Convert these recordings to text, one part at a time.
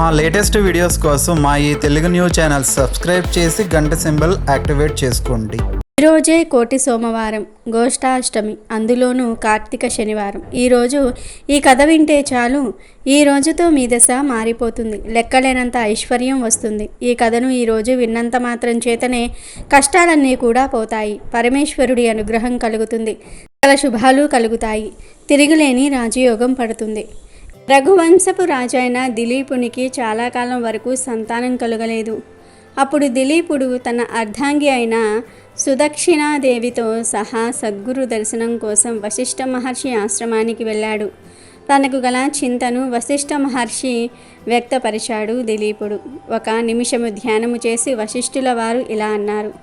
మా latest videos కోసం మా ఈ తెలుగు న్యూస్ ఛానల్ సబ్స్క్రైబ్ చేసి గంట సింబల్ యాక్టివేట్ చేసుకోండి. ఈరోజే కోటి సోమవారం, గోష్ఠాష్టమి, అందులోనూ కార్తీక శనివారం. ఈరోజు ఈ కథ వింటే చాలు, ఈ రోజుతో మీ దశ మారిపోతుంది, లెక్కలేనంత ఐశ్వర్యం వస్తుంది. ఈ కథను ఈరోజు విన్నంత మాత్రం చేతనే కష్టాలన్నీ కూడా పోతాయి, పరమేశ్వరుడి అనుగ్రహం కలుగుతుంది, సకల శుభాలు కలుగుతాయి, తిరుగులేని రాజయోగం పడుతుంది. రఘువంశపు రాజైన దిలీపునికి చాలా కాలం వరకు సంతానం కలుగలేదు. అప్పుడు దిలీపుడు తన అర్ధాంగి అయిన సుదక్షిణాదేవితో సహా సద్గురు దర్శనం కోసం వశిష్ఠ మహర్షి ఆశ్రమానికి వెళ్ళాడు. తనకు గల చింతను వశిష్ఠ మహర్షి వ్యక్తపరిచాడు. దిలీపుడు ఒక నిమిషము ధ్యానము చేసి వశిష్ఠుల వారు ఇలా అన్నారు: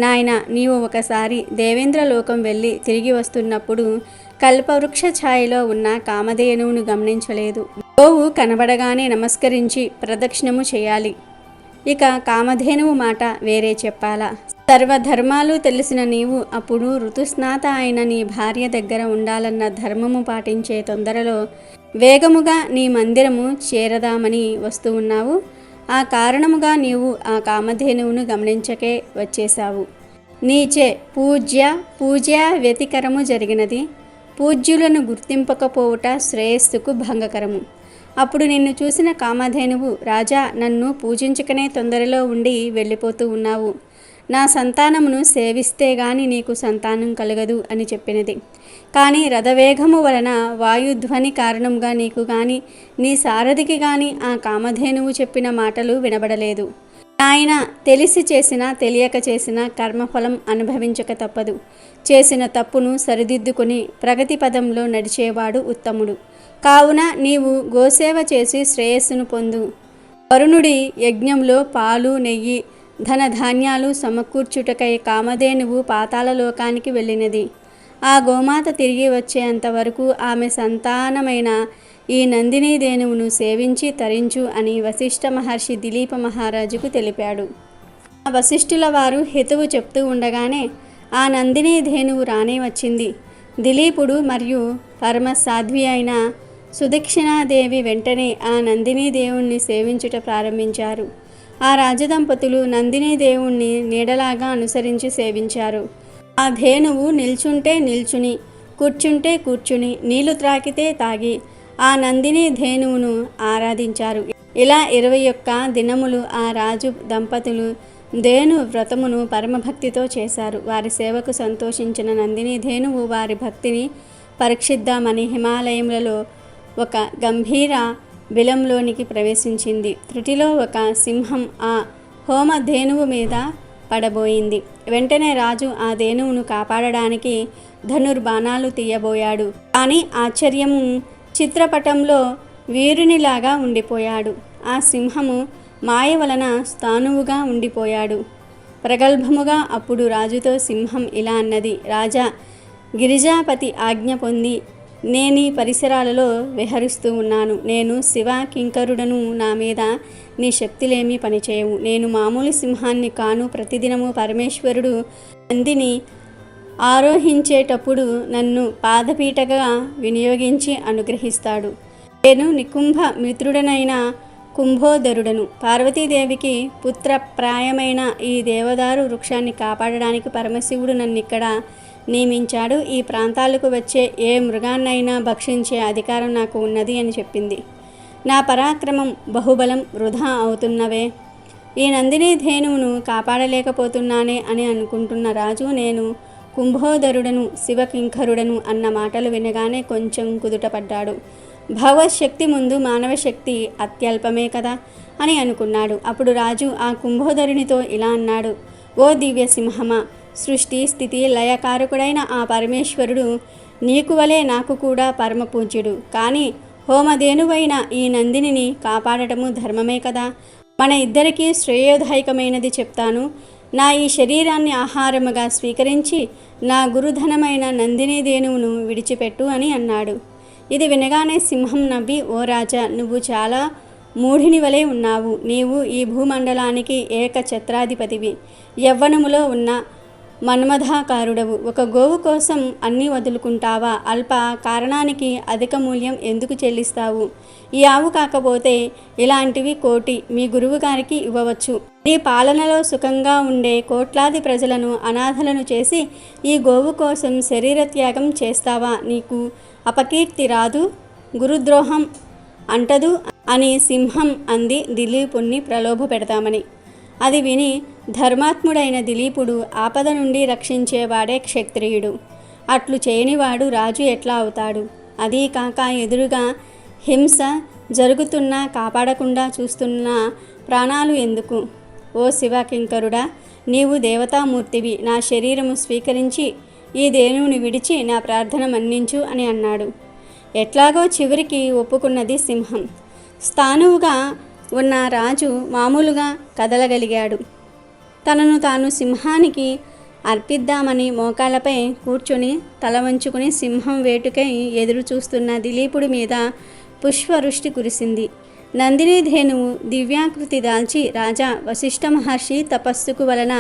నాయన, నీవు ఒకసారి దేవేంద్రలోకం వెళ్ళి తిరిగి వస్తున్నప్పుడు కల్పవృక్ష ఛాయలో ఉన్న కామధేనువును గమనించలేదు. గోవు కనబడగానే నమస్కరించి ప్రదక్షిణము చేయాలి. ఇక కామధేనువు మాట వేరే చెప్పాలా? సర్వధర్మాలు తెలిసిన నీవు అప్పుడు ఋతుస్నాత అయిన నీ భార్య దగ్గర ఉండాలన్న ధర్మము పాటించే తొందరలో వేగముగా నీ మందిరము చేరదామని వస్తూ ఉన్నావు. ఆ కారణముగా నీవు ఆ కామధేనువును గమనించకే వచ్చేశావు. నీచే పూజ్య వ్యతికరము జరిగినది. పూజ్యులను గుర్తింపకపోవుట శ్రేయస్సుకు భంగకరము. అప్పుడు నిన్ను చూసిన కామధేనువు, రాజా, నన్ను పూజించకనే తొందరలో ఉండి వెళ్ళిపోతూ ఉన్నావు. నా సంతానమును సేవిస్తే గాని నీకు సంతానం కలగదు అని చెప్పినది. కానీ రథవేగము వలన వాయుధ్వని కారణంగా నీకు గాని నీ సారథికి గాని ఆ కామధేనువు చెప్పిన మాటలు వినబడలేదు. ఆయన తెలిసి చేసినా తెలియక చేసిన కర్మఫలం అనుభవించక తప్పదు. చేసిన తప్పును సరిదిద్దుకుని ప్రగతి పదంలో నడిచేవాడు ఉత్తముడు. కావున నీవు గోసేవ చేసి శ్రేయస్సును పొందు. వరుణుడి యజ్ఞంలో పాలు, నెయ్యి, ధనధాన్యాలు సమకూర్చుటకై కామధేనువు పాతాళలోకానికి వెళ్ళినది. ఆ గోమాత తిరిగి వచ్చేంతవరకు ఆమె సంతానమైన ఈ నందినీధేనువును సేవించి తరించు అని వశిష్ఠ మహర్షి దిలీప మహారాజుకు తెలిపాడు. ఆ వశిష్ఠుల వారు హితవు చెప్తూ ఉండగానే ఆ నందినీధేనువు రానే వచ్చింది. దిలీపుడు మరియు పరమ సాధ్వి అయిన సుదక్షిణాదేవి వెంటనే ఆ నందినీదేవుణ్ణి సేవించుట ప్రారంభించారు. ఆ రాజదంపతులు నందినీదేవుణ్ణి నీడలాగా అనుసరించి సేవించారు. ఆ ధేనువు నిల్చుంటే నిల్చుని, కూర్చుంటే కూర్చుని, నీళ్లు త్రాగితే తాగి ఆ నందిని ధేనువును ఆరాధించారు. ఇలా 21 దినములు ఆ రాజు దంపతులు ధేను వ్రతమును పరమభక్తితో చేశారు. వారి సేవకు సంతోషించిన నందిని ధేనువు వారి భక్తిని పరీక్షిద్దామని హిమాలయములలో ఒక గంభీర బిలంలోనికి ప్రవేశించింది. త్రుటిలో ఒక సింహం ఆ హోమ ధేనువు మీద పడబోయింది. వెంటనే రాజు ఆ ధేనువును కాపాడడానికి ధనుర్బాణాలు తీయబోయాడు. కానీ ఆశ్చర్యము, చిత్రపటంలో వీరునిలాగా ఉండిపోయాడు. ఆ సింహము మాయ వలన స్థానువుగా ఉండిపోయాడు. ప్రగల్భముగా అప్పుడు రాజుతో సింహం ఇలా అన్నది: రాజా, గిరిజాపతి ఆజ్ఞ పొంది నేనీ పరిసరాలలో విహరిస్తూ ఉన్నాను. నేను శివ కింకరుడను. నా మీద నీ శక్తులేమీ పనిచేయవు. నేను మామూలు సింహాన్ని కాను. ప్రతిదినము పరమేశ్వరుడు నందిని ఆరోహించేటప్పుడు నన్ను పాదపీటగా వినియోగించి అనుగ్రహిస్తాడు. నేను నికుంభ మిత్రుడనైన కుంభోదరుడను. పార్వతీదేవికి పుత్రప్రాయమైన ఈ దేవదారు వృక్షాన్ని కాపాడడానికి పరమశివుడు నన్నిక్కడ నియమించాడు. ఈ ప్రాంతాలకు వచ్చే ఏ మృగాన్నైనా భక్షించే అధికారం నాకు ఉన్నది అని చెప్పింది. నా పరాక్రమం, బహుబలం వృధా అవుతున్నవే. ఈ నందిని ధేనువును కాపాడలేకపోతున్నానే అని అనుకుంటున్న రాజు, నేను కుంభోదరుడను, శివకింకరుడను అన్న మాటలు వినగానే కొంచెం కుదుటపడ్డాడు. భగవశక్తి ముందు మానవ శక్తి అత్యల్పమే కదా అని అనుకున్నాడు. అప్పుడు రాజు ఆ కుంభోదరునితో ఇలా అన్నాడు: ఓ దివ్య సింహమా, సృష్టి స్థితి లయకారకుడైన ఆ పరమేశ్వరుడు నీకు వలె నాకు కూడా పరమ పూజ్యుడు. కానీ హోమధేనువైన ఈ నందినిని కాపాడటము ధర్మమే కదా. మన ఇద్దరికీ శ్రేయోదాయకమైనది చెప్తాను. నా ఈ శరీరాన్ని ఆహారముగా స్వీకరించి నా గురుధనమైన నందినీధేనువును విడిచిపెట్టు అని అన్నాడు. ఇది వినగానే సింహం నవ్వి, ఓ రాజా, నువ్వు చాలా మూఢిని వలె ఉన్నావు. నీవు ఈ భూమండలానికి ఏకఛత్రాధిపతివి. యవ్వనములో ఉన్న మన్మథాకారుడవు. ఒక గోవు కోసం అన్నీ వదులుకుంటావా? అల్ప కారణానికి అధిక మూల్యం ఎందుకు చెల్లిస్తావు? ఈ ఆవు కాకపోతే ఇలాంటివి 1,000,000 మీ గురువు గారికి ఇవ్వవచ్చు. నీ పాలనలో సుఖంగా ఉండే కోట్లాది ప్రజలను అనాథలను చేసి ఈ గోవు కోసం శరీరత్యాగం చేస్తావా? నీకు అపకీర్తి రాదు, గురుద్రోహం అంటదు అని సింహం అంది దిలీపుణ్ణి ప్రలోభ పెడతామని. అది విని ధర్మాత్ముడైన దిలీపుడు ఆపద నుండి రక్షించేవాడే క్షత్రియుడు. అట్లు చేయనివాడు రాజు ఎట్లా అవుతాడు? అదీ కాక ఎదురుగా హింస జరుగుతున్నా కాపాడకుండా చూస్తున్న ప్రాణాలు ఎందుకు? ఓ శివకింకరుడా, నీవు దేవతామూర్తివి. నా శరీరము స్వీకరించి ఈ దేనుని విడిచి నా ప్రార్థన మన్నించు అని అన్నాడు. ఎట్లాగో చివరికి ఒప్పుకున్నది సింహం. స్థానువుగా ఉన్న రాజు మామూలుగా కదలగలిగాడు. తనను తాను సింహానికి అర్పిద్దామని మోకాళ్ళపై కూర్చొని తల వంచుకుని సింహం వేటుకై ఎదురు చూస్తున్న దిలీపుడి మీద పుష్పవృష్టి కురిసింది. నందిని ధేనువు దివ్యాకృతి దాల్చి, రాజా, వశిష్ఠ మహర్షి తపస్సుకు వలన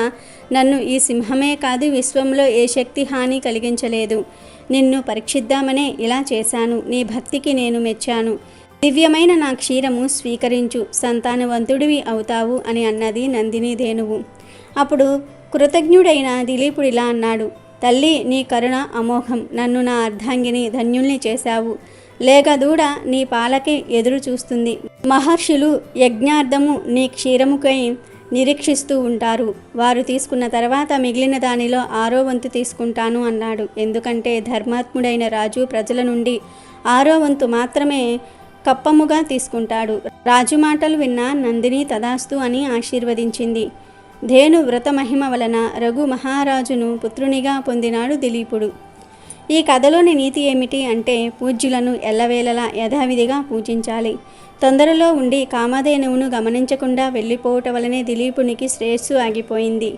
నన్ను ఈ సింహమే కాదు విశ్వంలో ఏ శక్తి హాని కలిగించలేదు. నిన్ను పరీక్షిద్దామనే ఇలా చేశాను. నీ భక్తికి నేను మెచ్చాను. దివ్యమైన నా క్షీరము స్వీకరించు, సంతానవంతుడివి అవుతావు అని అన్నది నందిని ధేనువు. అప్పుడు కృతజ్ఞుడైన దిలీపుడిలా అన్నాడు. తల్లి, నీ కరుణ అమోఘం. నన్ను నా అర్ధాంగిని ధన్యుల్ని చేశావు. లేక దూడ నీ పాలకి ఎదురు చూస్తుంది. మహర్షులు యజ్ఞార్థము నీ క్షీరముకై నిరీక్షిస్తూ ఉంటారు. వారు తీసుకున్న తర్వాత మిగిలిన దానిలో 6వ వంతు తీసుకుంటాను అన్నాడు. ఎందుకంటే ధర్మాత్ముడైన రాజు ప్రజల నుండి 6వ వంతు మాత్రమే కప్పముగా తీసుకుంటాడు. రాజు మాటలు విన్న నందిని తదాస్తు అని ఆశీర్వదించింది. ధేను వ్రత మహిమ వలన రఘు మహారాజును పుత్రునిగా పొందినాడు దిలీపుడు. ఈ కథలోని నీతి ఏమిటి అంటే, పూజ్యులను ఎల్లవేళలా యథావిధిగా పూజించాలి. తొందరలో ఉండి కామధేనువును గమనించకుండా వెళ్ళిపోవటం వలనే దిలీపునికి శ్రేయస్సు ఆగిపోయింది.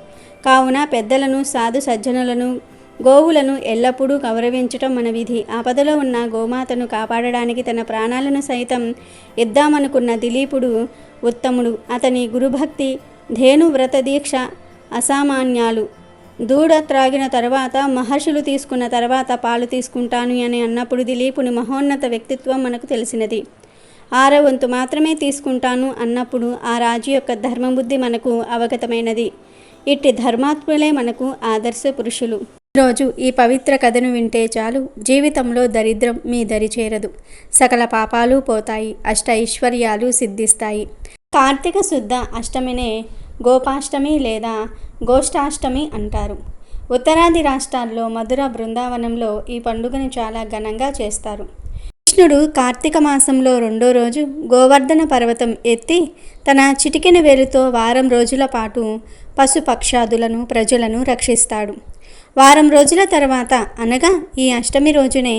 కావున పెద్దలను, సాధు సజ్జనులను, గోవులను ఎల్లప్పుడూ గౌరవించటం మన విధి. ఆపదలో ఉన్న గోమాతను కాపాడడానికి తన ప్రాణాలను సైతం ఇద్దామనుకున్న దిలీపుడు ఉత్తముడు. అతని గురుభక్తి, ధేను వ్రత దీక్ష అసామాన్యాలు. దూడ త్రాగిన తర్వాత, మహర్షులు తీసుకున్న తర్వాత పాలు తీసుకుంటాను అని అన్నప్పుడు దిలీపుని మహోన్నత వ్యక్తిత్వం మనకు తెలిసినది. 6వ వంతు మాత్రమే తీసుకుంటాను అన్నప్పుడు ఆ రాజు యొక్క ధర్మబుద్ధి మనకు అవగతమైనది. ఇట్టి ధర్మాత్ములే మనకు ఆదర్శ పురుషులు. ఈరోజు ఈ పవిత్ర కథను వింటే చాలు, జీవితంలో దరిద్రం మీ దరి చేరదు. సకల పాపాలు పోతాయి, అష్ట ఐశ్వర్యాలు సిద్ధిస్తాయి. కార్తీక శుద్ధ అష్టమినే గోపాష్టమి లేదా గోష్ఠాష్టమి అంటారు. ఉత్తరాది రాష్ట్రాల్లో మధుర బృందావనంలో ఈ పండుగను చాలా ఘనంగా చేస్తారు. కృష్ణుడు కార్తీక మాసంలో 2వ రోజు గోవర్ధన పర్వతం ఎత్తి తన చిటికెన వేలుతో వారం రోజుల పాటు పశుపక్షాదులను ప్రజలను రక్షిస్తాడు. వారం రోజుల తర్వాత అనగా ఈ అష్టమి రోజునే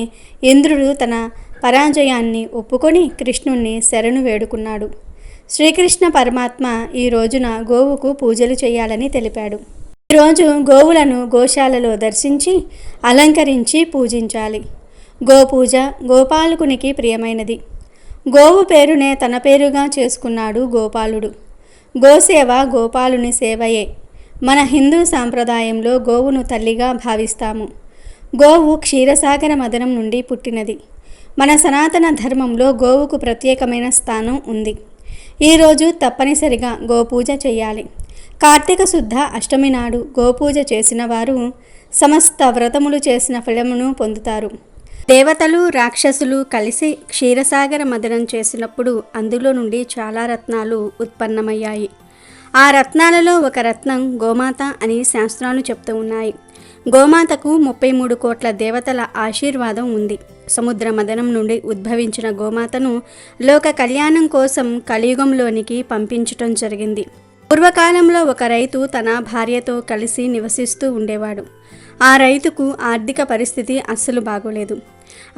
ఇంద్రుడు తన పరాజయాన్ని ఒప్పుకొని కృష్ణుణ్ణి శరణు వేడుకున్నాడు. శ్రీకృష్ణ పరమాత్మ ఈ రోజున గోవుకు పూజలు చేయాలని తెలిపాడు. ఈరోజు గోవులను గోశాలలో దర్శించి అలంకరించి పూజించాలి. గోపూజ గోపాలకునికి ప్రియమైనది. గోవు పేరునే తన పేరుగా చేసుకున్నాడు గోపాలుడు. గోసేవ గోపాలుని సేవయే. మన హిందూ సాంప్రదాయంలో గోవును తల్లిగా భావిస్తాము. గోవు క్షీరసాగర మదనం నుండి పుట్టినది. మన సనాతన ధర్మంలో గోవుకు ప్రత్యేకమైన స్థానం ఉంది. ఈరోజు తప్పనిసరిగా గోపూజ చేయాలి. కార్తీక శుద్ధ అష్టమి నాడు గోపూజ చేసిన వారు సమస్త వ్రతములు చేసిన ఫలమును పొందుతారు. దేవతలు, రాక్షసులు కలిసి క్షీరసాగర మదనం చేసినప్పుడు అందులో నుండి చాలా రత్నాలు ఉత్పన్నమయ్యాయి. ఆ రత్నాలలో ఒక రత్నం గోమాత అని శాస్త్రాలు చెప్తూ ఉన్నాయి. గోమాతకు 33 కోట్ల దేవతల ఆశీర్వాదం ఉంది. సముద్ర మదనం నుండి ఉద్భవించిన గోమాతను లోక కళ్యాణం కోసం కలియుగంలోనికి పంపించటం జరిగింది. పూర్వకాలంలో ఒక రైతు తన భార్యతో కలిసి నివసిస్తూ ఉండేవాడు. ఆ రైతుకు ఆర్థిక పరిస్థితి అస్సలు బాగోలేదు.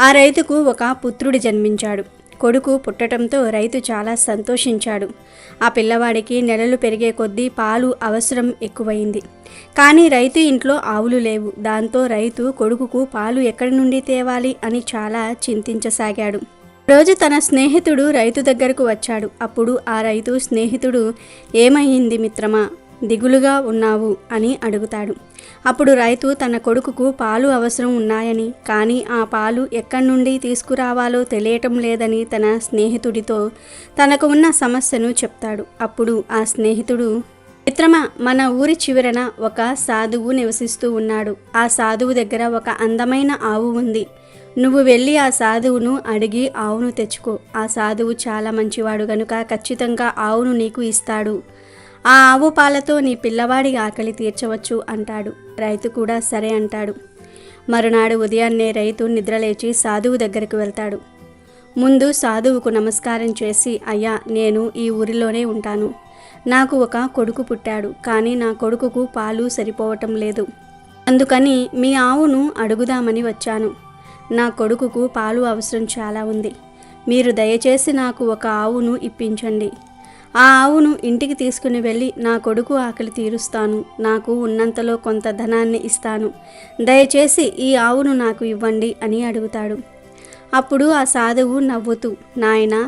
ఆ రైతుకు ఒక పుత్రుడు జన్మించాడు. కొడుకు పుట్టడంతో రైతు చాలా సంతోషించాడు. ఆ పిల్లవాడికి నెలలు పెరిగే కొద్దీ పాలు అవసరం ఎక్కువైంది. కానీ రైతు ఇంట్లో ఆవులు లేవు. దాంతో రైతు కొడుకుకు పాలు ఎక్కడి నుండి తేవాలి అని చాలా చింతించసాగాడు. రోజు తన స్నేహితుడు రైతు దగ్గరకు వచ్చాడు. అప్పుడు ఆ రైతు స్నేహితుడు, ఏమయ్యింది మిత్రమా, దిగులుగా ఉన్నావు అని అడుగుతాడు. అప్పుడు రైతు తన కొడుకుకు పాలు అవసరం ఉన్నాయని, కానీ ఆ పాలు ఎక్కడి నుండి తీసుకురావాలో తెలియటం లేదని తన స్నేహితుడితో తనకు ఉన్న సమస్యను చెప్తాడు. అప్పుడు ఆ స్నేహితుడు, మిత్రమా, మన ఊరి చివరన ఒక సాధువు నివసిస్తూ ఉన్నాడు. ఆ సాధువు దగ్గర ఒక అందమైన ఆవు ఉంది. నువ్వు వెళ్ళి ఆ సాధువును అడిగి ఆవును తెచ్చుకో. ఆ సాధువు చాలా మంచివాడు గనుక ఖచ్చితంగా ఆవును నీకు ఇస్తాడు. ఆ ఆవు పాలతో నీ పిల్లవాడి ఆకలి తీర్చవచ్చు అంటాడు. రైతు కూడా సరే అంటాడు. మరునాడు ఉదయాన్నే రైతు నిద్రలేచి సాధువు దగ్గరకు వెళ్తాడు. ముందు సాధువుకు నమస్కారం చేసి, అయ్యా, నేను ఈ ఊరిలోనే ఉంటాను. నాకు ఒక కొడుకు పుట్టాడు, కానీ నా కొడుకుకు పాలు సరిపోవటం లేదు. అందుకని మీ ఆవును అడుగుదామని వచ్చాను. నా కొడుకుకు పాలు అవసరం చాలా ఉంది. మీరు దయచేసి నాకు ఒక ఆవును ఇప్పించండి. ఆ ఆవును ఇంటికి తీసుకుని వెళ్ళి నా కొడుకు ఆకలి తీరుస్తాను. నాకు ఉన్నంతలో కొంత ధనాన్ని ఇస్తాను. దయచేసి ఈ ఆవును నాకు ఇవ్వండి అని అడుగుతాడు. అప్పుడు ఆ సాధువు నవ్వుతూ, నాయనా,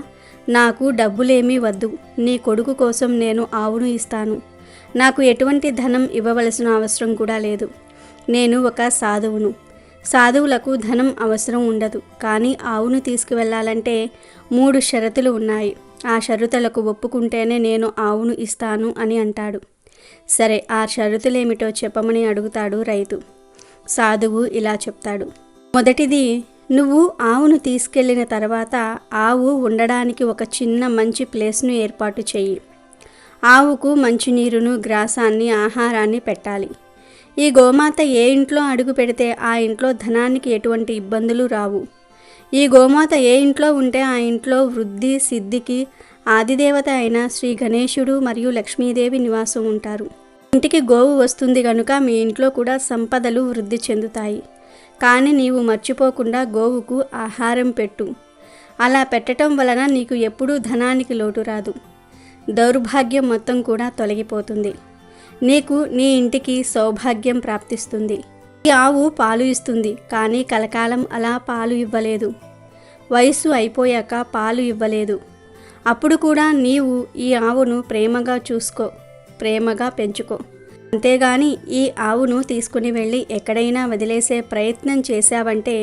నాకు డబ్బులేమీ వద్దు. నీ కొడుకు కోసం నేను ఆవును ఇస్తాను. నాకు ఎటువంటి ధనం ఇవ్వవలసిన అవసరం కూడా లేదు. నేను ఒక సాధువును. సాధువులకు ధనం అవసరం ఉండదు. కానీ ఆవును తీసుకువెళ్ళాలంటే 3 షరతులు ఉన్నాయి. ఆ షరతులకు ఒప్పుకుంటేనే నేను ఆవును ఇస్తాను అని అంటాడు. సరే, ఆ షరతులేమిటో చెప్పమని అడుగుతాడు రైతు. సాధువు ఇలా చెప్తాడు. మొదటిది, నువ్వు ఆవును తీసుకెళ్ళిన తర్వాత ఆవు ఉండడానికి ఒక చిన్న మంచి ప్లేస్ను ఏర్పాటు చెయ్యి. ఆవుకు మంచినీరును, గ్రాసాన్ని, ఆహారాన్ని పెట్టాలి. ఈ గోమాత ఏ ఇంట్లో అడుగు పెడితే ఆ ఇంట్లో ధనానికి ఎటువంటి ఇబ్బందులు రావు. ఈ గోమాత ఏ ఇంట్లో ఉంటే ఆ ఇంట్లో వృద్ధి, సిద్ధికి ఆదిదేవత అయిన శ్రీ గణేశుడు మరియు లక్ష్మీదేవి నివాసం ఉంటారు. ఇంటికి గోవు వస్తుంది గనుక మీ ఇంట్లో కూడా సంపదలు వృద్ధి చెందుతాయి. కానీ నీవు మర్చిపోకుండా గోవుకు ఆహారం పెట్టు. అలా పెట్టడం వలన నీకు ఎప్పుడూ ధనానికి లోటు రాదు. దౌర్భాగ్యం మొత్తం కూడా తొలగిపోతుంది. నీకు నీ ఇంటికి సౌభాగ్యం ప్రాప్తిస్తుంది. ఈ ఆవు పాలు ఇస్తుంది, కానీ కలకాలం అలా పాలు ఇవ్వలేదు. వయసు అయిపోయాక పాలు ఇవ్వలేదు. అప్పుడు కూడా నీవు ఈ ఆవును ప్రేమగా చూసుకో, ప్రేమగా పెంచుకో. అంతేగాని ఈ ఆవును తీసుకుని వెళ్ళి ఎక్కడైనా వదిలేసే ప్రయత్నం చేశావంటే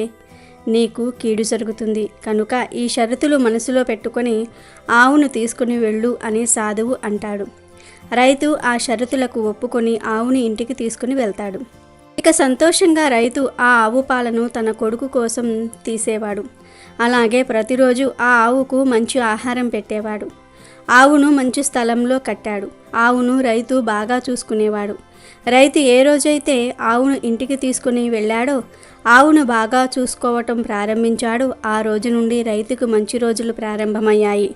నీకు కీడు జరుగుతుంది. కనుక ఈ షరతులు మనసులో పెట్టుకొని ఆవును తీసుకుని వెళ్ళు అని సాధువు అంటాడు. రైతు ఆ షరతులకు ఒప్పుకొని ఆవుని ఇంటికి తీసుకుని వెళ్తాడు. ఇక సంతోషంగా రైతు ఆ ఆవు పాలను తన కొడుకు కోసం తీసేవాడు. అలాగే ప్రతిరోజు ఆ ఆవుకు మంచి ఆహారం పెట్టేవాడు. ఆవును మంచి స్థలంలో కట్టాడు. ఆవును రైతు బాగా చూసుకునేవాడు. రైతు ఏ రోజైతే ఆవును ఇంటికి తీసుకుని వెళ్ళాడో, ఆవును బాగా చూసుకోవటం ప్రారంభించాడు. ఆ రోజు నుండి రైతుకు మంచి రోజులు ప్రారంభమయ్యాయి.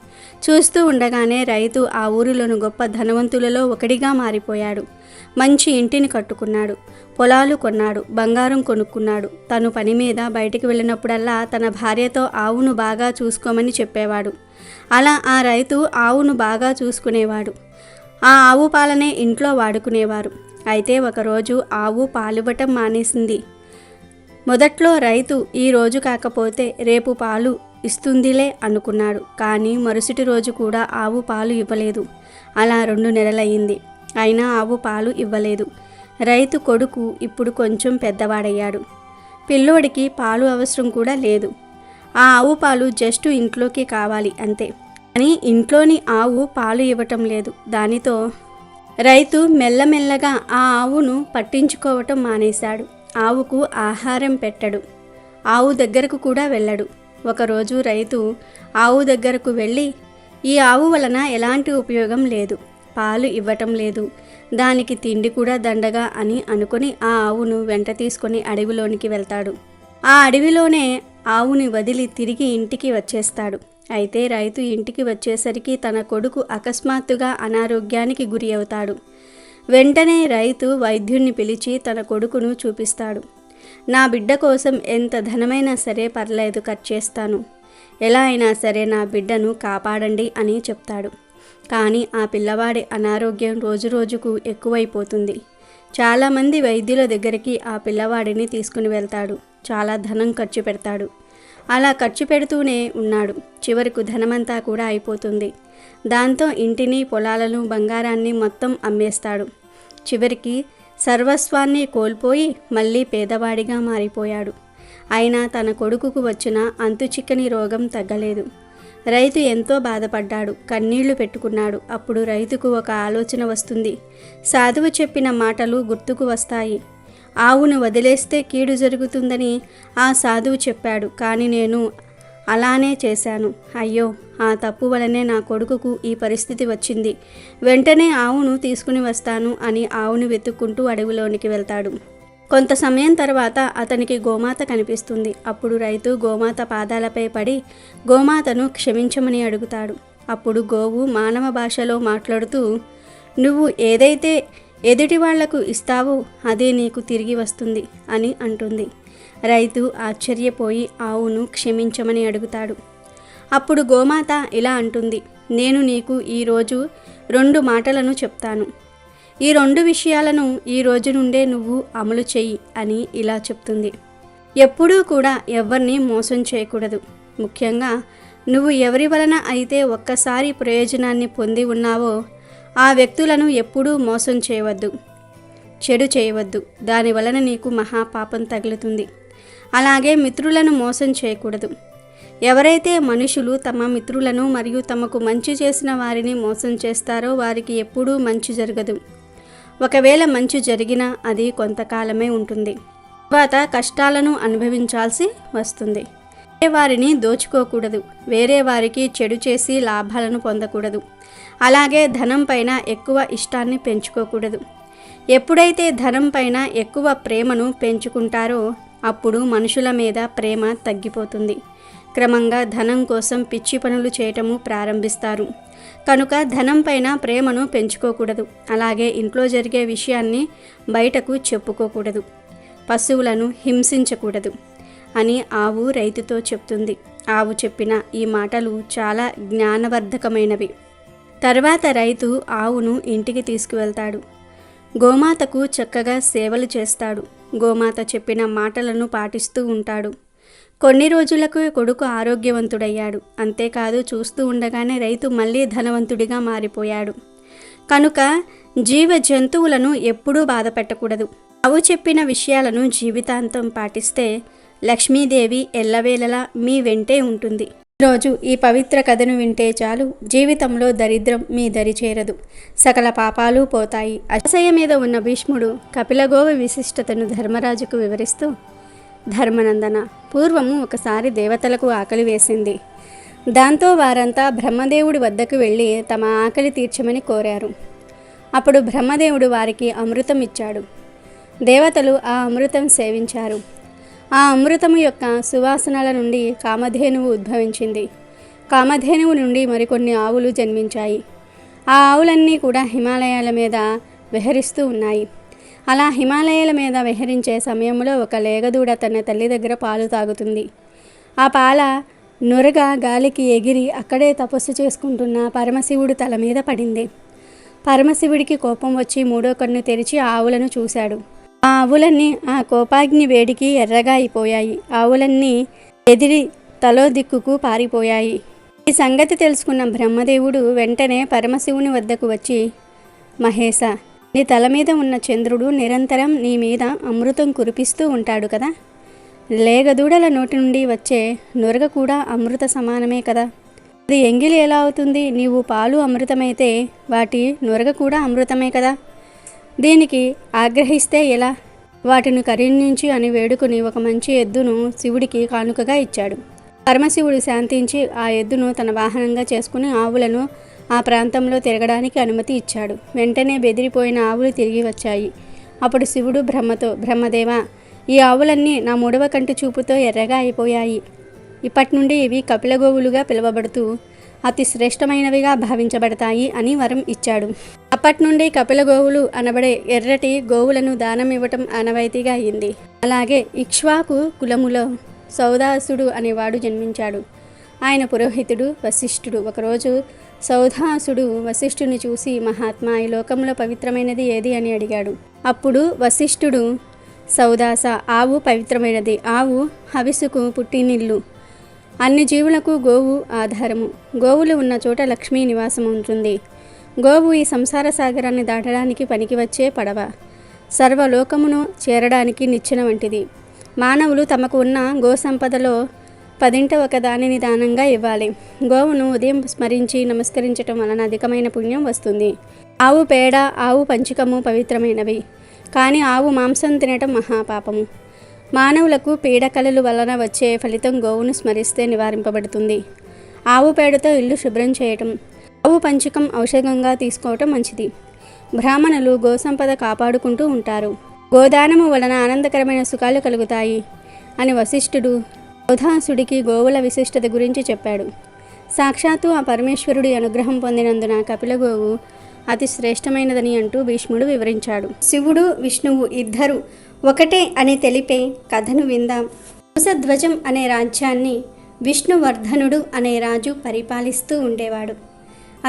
చూస్తూ ఉండగానే రైతు ఆ ఊరిలోని గొప్ప ధనవంతులలో ఒకడిగా మారిపోయాడు. మంచి ఇంటిని కట్టుకున్నాడు, పొలాలు కొన్నాడు, బంగారం కొనుక్కున్నాడు. తను పని మీద బయటికి వెళ్ళినప్పుడల్లా తన భార్యతో ఆవును బాగా చూసుకోమని చెప్పేవాడు. అలా ఆ రైతు ఆవును బాగా చూసుకునేవాడు. ఆ ఆవు పాలనే ఇంట్లో వాడుకునేవారు. అయితే ఒకరోజు ఆవు పాలివ్వటం మానేసింది. మొదట్లో రైతు ఈ రోజు కాకపోతే రేపు పాలు ఇస్తుందిలే అనుకున్నాడు. కానీ మరుసటి రోజు కూడా ఆవు పాలు ఇవ్వలేదు. అలా 2 నెలలయ్యింది. అయినా ఆవు పాలు ఇవ్వలేదు. రైతు కొడుకు ఇప్పుడు కొంచెం పెద్దవాడయ్యాడు. పిల్లోడికి పాలు అవసరం కూడా లేదు. ఆ ఆవు పాలు జస్ట్ ఇంట్లోకి కావాలి అంతే. కానీ ఇంట్లోని ఆవు పాలు ఇవ్వటం లేదు. దానితో రైతు మెల్లమెల్లగా ఆ ఆవును పట్టించుకోవటం మానేశాడు. ఆవుకు ఆహారం పెట్టడు. ఆవు దగ్గరకు కూడా వెళ్ళడు. ఒకరోజు రైతు ఆవు దగ్గరకు వెళ్ళి, ఈ ఆవు వలన ఎలాంటి ఉపయోగం లేదు, పాలు ఇవ్వటం లేదు, దానికి తిండి కూడా దండగా అని అనుకుని ఆ ఆవును వెంట తీసుకొని అడవిలోనికి వెళ్తాడు. ఆ అడవిలోనే ఆవుని వదిలి తిరిగి ఇంటికి వచ్చేస్తాడు. అయితే రైతు ఇంటికి వచ్చేసరికి తన కొడుకు అకస్మాత్తుగా అనారోగ్యానికి గురి అవుతాడు. వెంటనే రైతు వైద్యుణ్ణి పిలిచి తన కొడుకును చూపిస్తాడు. నా బిడ్డ కోసం ఎంత ధనమైనా సరే పర్లేదు, ఖర్చు చేస్తాను. ఎలా అయినా సరే నా బిడ్డను కాపాడండి అని చెప్తాడు. కానీ ఆ పిల్లవాడి అనారోగ్యం రోజురోజుకు ఎక్కువైపోతుంది. చాలామంది వైద్యుల దగ్గరికి ఆ పిల్లవాడిని తీసుకుని వెళ్తాడు. చాలా ధనం ఖర్చు పెడతాడు. అలా ఖర్చు పెడుతూనే ఉన్నాడు. చివరకు ధనమంతా కూడా అయిపోతుంది. దాంతో ఇంటిని, పొలాలను, బంగారాన్ని మొత్తం అమ్మేస్తాడు. చివరికి సర్వస్వాన్ని కోల్పోయి మళ్ళీ పేదవాడిగా మారిపోయాడు. అయినా తన కొడుకుకు వచ్చిన అంతుచిక్కని రోగం తగ్గలేదు. రైతు ఎంతో బాధపడ్డాడు, కన్నీళ్లు పెట్టుకున్నాడు. అప్పుడు రైతుకు ఒక ఆలోచన వస్తుంది. సాధువు చెప్పిన మాటలు గుర్తుకు వస్తాయి. ఆవును వదిలేస్తే కీడు జరుగుతుందని ఆ సాధువు చెప్పాడు, కానీ నేను అలానే చేశాను. అయ్యో, ఆ తప్పు వలనే నా కొడుకుకు ఈ పరిస్థితి వచ్చింది. వెంటనే ఆవును తీసుకుని వస్తాను అని ఆవును వెతుక్కుంటూ అడవిలోనికి వెళ్తాడు. కొంత సమయం తర్వాత అతనికి గోమాత కనిపిస్తుంది. అప్పుడు రైతు గోమాత పాదాలపై పడి గోమాతను క్షమించమని అడుగుతాడు. అప్పుడు గోవు మానవ భాషలో మాట్లాడుతూ, నువ్వు ఏదైతే ఎదుటి వాళ్లకు ఇస్తావో అదే నీకు తిరిగి వస్తుంది అని అంటుంది. రైతు ఆశ్చర్యపోయి ఆవును క్షమించమని అడుగుతాడు. అప్పుడు గోమాత ఇలా అంటుంది, నేను నీకు ఈరోజు 2 మాటలను చెప్తాను. ఈ 2 విషయాలను ఈ రోజు నుండే నువ్వు అమలు చెయ్యి అని ఇలా చెప్తుంది. ఎప్పుడూ కూడా ఎవరిని మోసం చేయకూడదు. ముఖ్యంగా నువ్వు ఎవరి వలన అయితే ఒక్కసారి ప్రయోజనాన్ని పొంది ఉన్నావో ఆ వ్యక్తులను ఎప్పుడూ మోసం చేయవద్దు, చెడు చేయవద్దు. దాని వలన నీకు మహాపాపం తగులుతుంది. అలాగే మిత్రులను మోసం చేయకూడదు. ఎవరైతే మనుషులు తమ మిత్రులను మరియు తమకు మంచి చేసిన వారిని మోసం చేస్తారో వారికి ఎప్పుడూ మంచి జరగదు. ఒకవేళ మంచి జరిగినా అది కొంతకాలమే ఉంటుంది. తర్వాత కష్టాలను అనుభవించాల్సి వస్తుంది. వేరే వారిని దోచుకోకూడదు. వేరే వారికి చెడు చేసి లాభాలను పొందకూడదు. అలాగే ధనం పైన ఎక్కువ ఇష్టాన్ని పెంచుకోకూడదు. ఎప్పుడైతే ధనం పైన ఎక్కువ ప్రేమను పెంచుకుంటారో అప్పుడు మనుషుల మీద ప్రేమ తగ్గిపోతుంది. క్రమంగా ధనం కోసం పిచ్చి పనులు చేయటము ప్రారంభిస్తారు. కనుక ధనం పైన ప్రేమను పెంచుకోకూడదు. అలాగే ఇంట్లో జరిగే విషయాన్ని బయటకు చెప్పుకోకూడదు. పశువులను హింసించకూడదు అని ఆవు రైతుతో చెప్తుంది. ఆవు చెప్పిన ఈ మాటలు చాలా జ్ఞానవర్ధకమైనవి. తర్వాత రైతు ఆవును ఇంటికి తీసుకువెళ్తాడు. గోమాతకు చక్కగా సేవలు చేస్తాడు. గోమాత చెప్పిన మాటలను పాటిస్తూ ఉంటాడు. కొన్ని రోజులకు కొడుకు ఆరోగ్యవంతుడయ్యాడు. అంతేకాదు, చూస్తూ ఉండగానే రైతు మళ్ళీ ధనవంతుడిగా మారిపోయాడు. కనుక జీవ జంతువులను ఎప్పుడూ బాధ పెట్టకూడదు. ఆవు చెప్పిన విషయాలను జీవితాంతం పాటిస్తే లక్ష్మీదేవి ఎల్లవేళలా మీ వెంటే ఉంటుంది. ఈరోజు ఈ పవిత్ర కథను వింటే చాలు, జీవితంలో దరిద్రం మీ దరి చేరదు, సకల పాపాలు పోతాయి. అసహ్య మీద ఉన్న భీష్ముడు కపిలగోవు విశిష్టతను ధర్మరాజుకు వివరిస్తూ, ధర్మనందన, పూర్వము ఒకసారి దేవతలకు ఆకలి వేసింది. దాంతో వారంతా బ్రహ్మదేవుడి వద్దకు వెళ్ళి తమ ఆకలి తీర్చమని కోరారు. అప్పుడు బ్రహ్మదేవుడు వారికి అమృతం ఇచ్చాడు. దేవతలు ఆ అమృతం సేవించారు. ఆ అమృతము యొక్క సువాసనల నుండి కామధేనువు ఉద్భవించింది. కామధేనువు నుండి మరికొన్ని ఆవులు జన్మించాయి. ఆ ఆవులన్నీ కూడా హిమాలయాల మీద విహరిస్తూ ఉన్నాయి. అలా హిమాలయాల మీద విహరించే సమయంలో ఒక లేగదూడ తన తల్లి దగ్గర పాలు తాగుతుంది. ఆ పాల నురగ గాలికి ఎగిరి అక్కడే తపస్సు చేసుకుంటున్న పరమశివుడు తల మీద పడింది. పరమశివుడికి కోపం వచ్చి 3వ కన్ను తెరిచి ఆవులను చూశాడు. ఆ ఆవులన్నీ ఆ కోపాగ్ని వేడికి ఎర్రగా అయిపోయాయి. ఆవులన్నీ ఎదిరి తలో దిక్కుకు పారిపోయాయి. ఈ సంగతి తెలుసుకున్న బ్రహ్మదేవుడు వెంటనే పరమశివుని వద్దకు వచ్చి, మహేశ, నీ తల మీద ఉన్న చంద్రుడు నిరంతరం నీ మీద అమృతం కురిపిస్తూ ఉంటాడు కదా, లేగదూడల నోటి నుండి వచ్చే నురగ కూడా అమృత సమానమే కదా, అది ఎంగిలి ఎలా అవుతుంది? నీవు పాలు అమృతమైతే వాటి నురగ కూడా అమృతమే కదా, దీనికి ఆగ్రహిస్తే ఎలా? వాటిని కరుణించి అని వేడుకుని ఒక మంచి ఎద్దును శివుడికి కానుకగా ఇచ్చాడు. పరమశివుడు శాంతించి ఆ ఎద్దును తన వాహనంగా చేసుకుని ఆవులను ఆ ప్రాంతంలో తిరగడానికి అనుమతి ఇచ్చాడు. వెంటనే బెదిరిపోయిన ఆవులు తిరిగి వచ్చాయి. అప్పుడు శివుడు బ్రహ్మతో, బ్రహ్మదేవా, ఈ ఆవులన్నీ నా 3వ కంటి చూపుతో ఎర్రగా అయిపోయాయి. ఇప్పటి నుండి ఇవి కపిలగోవులుగా పిలువబడుతూ అతి శ్రేష్టమైనవిగా భావించబడతాయి అని వరం ఇచ్చాడు. అప్పటి నుండి కపిలగోవులు అనబడే ఎర్రటి గోవులను దానం ఇవ్వటం ఆనవాయితీగా అయింది. అలాగే ఇక్ష్వాకు కులములో సౌదాసుడు అనేవాడు జన్మించాడు. ఆయన పురోహితుడు వశిష్ఠుడు. ఒకరోజు సౌదాసుడు వశిష్ఠుని చూసి, మహాత్మా, ఈ లోకంలో పవిత్రమైనది ఏది అని అడిగాడు. అప్పుడు వశిష్ఠుడు, సౌదాస, ఆవు పవిత్రమైనది. ఆవు హవిసుకు పుట్టినిల్లు. అన్ని జీవులకు గోవు ఆధారము. గోవులు ఉన్న చోట లక్ష్మీ నివాసం ఉంటుంది. గోవు ఈ సంసార సాగరాన్ని దాటడానికి పనికి వచ్చే పడవ, సర్వలోకమును చేరడానికి నిచ్చెన వంటిది. మానవులు తమకు ఉన్న గో సంపదలో 10వ ఒక దానిని దానంగా ఇవ్వాలి. గోవును ఉదయం స్మరించి నమస్కరించటం వలన అధికమైన పుణ్యం వస్తుంది. ఆవు పేడ, ఆవు పంచకము పవిత్రమైనవి, కానీ ఆవు మాంసం తినటం మహాపాపము. మానవులకు పీడకలలు వలన వచ్చే ఫలితం గోవును స్మరిస్తే నివారింపబడుతుంది. ఆవు పేడతో ఇల్లు శుభ్రం చేయటం, ఆవు పంచకం ఔషధంగా తీసుకోవటం మంచిది. బ్రాహ్మణులు గోసంపద కాపాడుకుంటూ ఉంటారు. గోదానము వలన ఆనందకరమైన సుఖాలు కలుగుతాయి అని వశిష్ఠుడు గోధాసుడికి గోవుల విశిష్టత గురించి చెప్పాడు. సాక్షాత్తు ఆ పరమేశ్వరుడి అనుగ్రహం పొందినందున కపిల గోవు అతి శ్రేష్టమైనదని అంటూ భీష్ముడు వివరించాడు. శివుడు విష్ణువు ఇద్దరు ఒకటే అని తెలిపే కథను విందాం. కుశధ్వజం అనే రాజ్యాన్ని విష్ణువర్ధనుడు అనే రాజు పరిపాలిస్తూ ఉండేవాడు.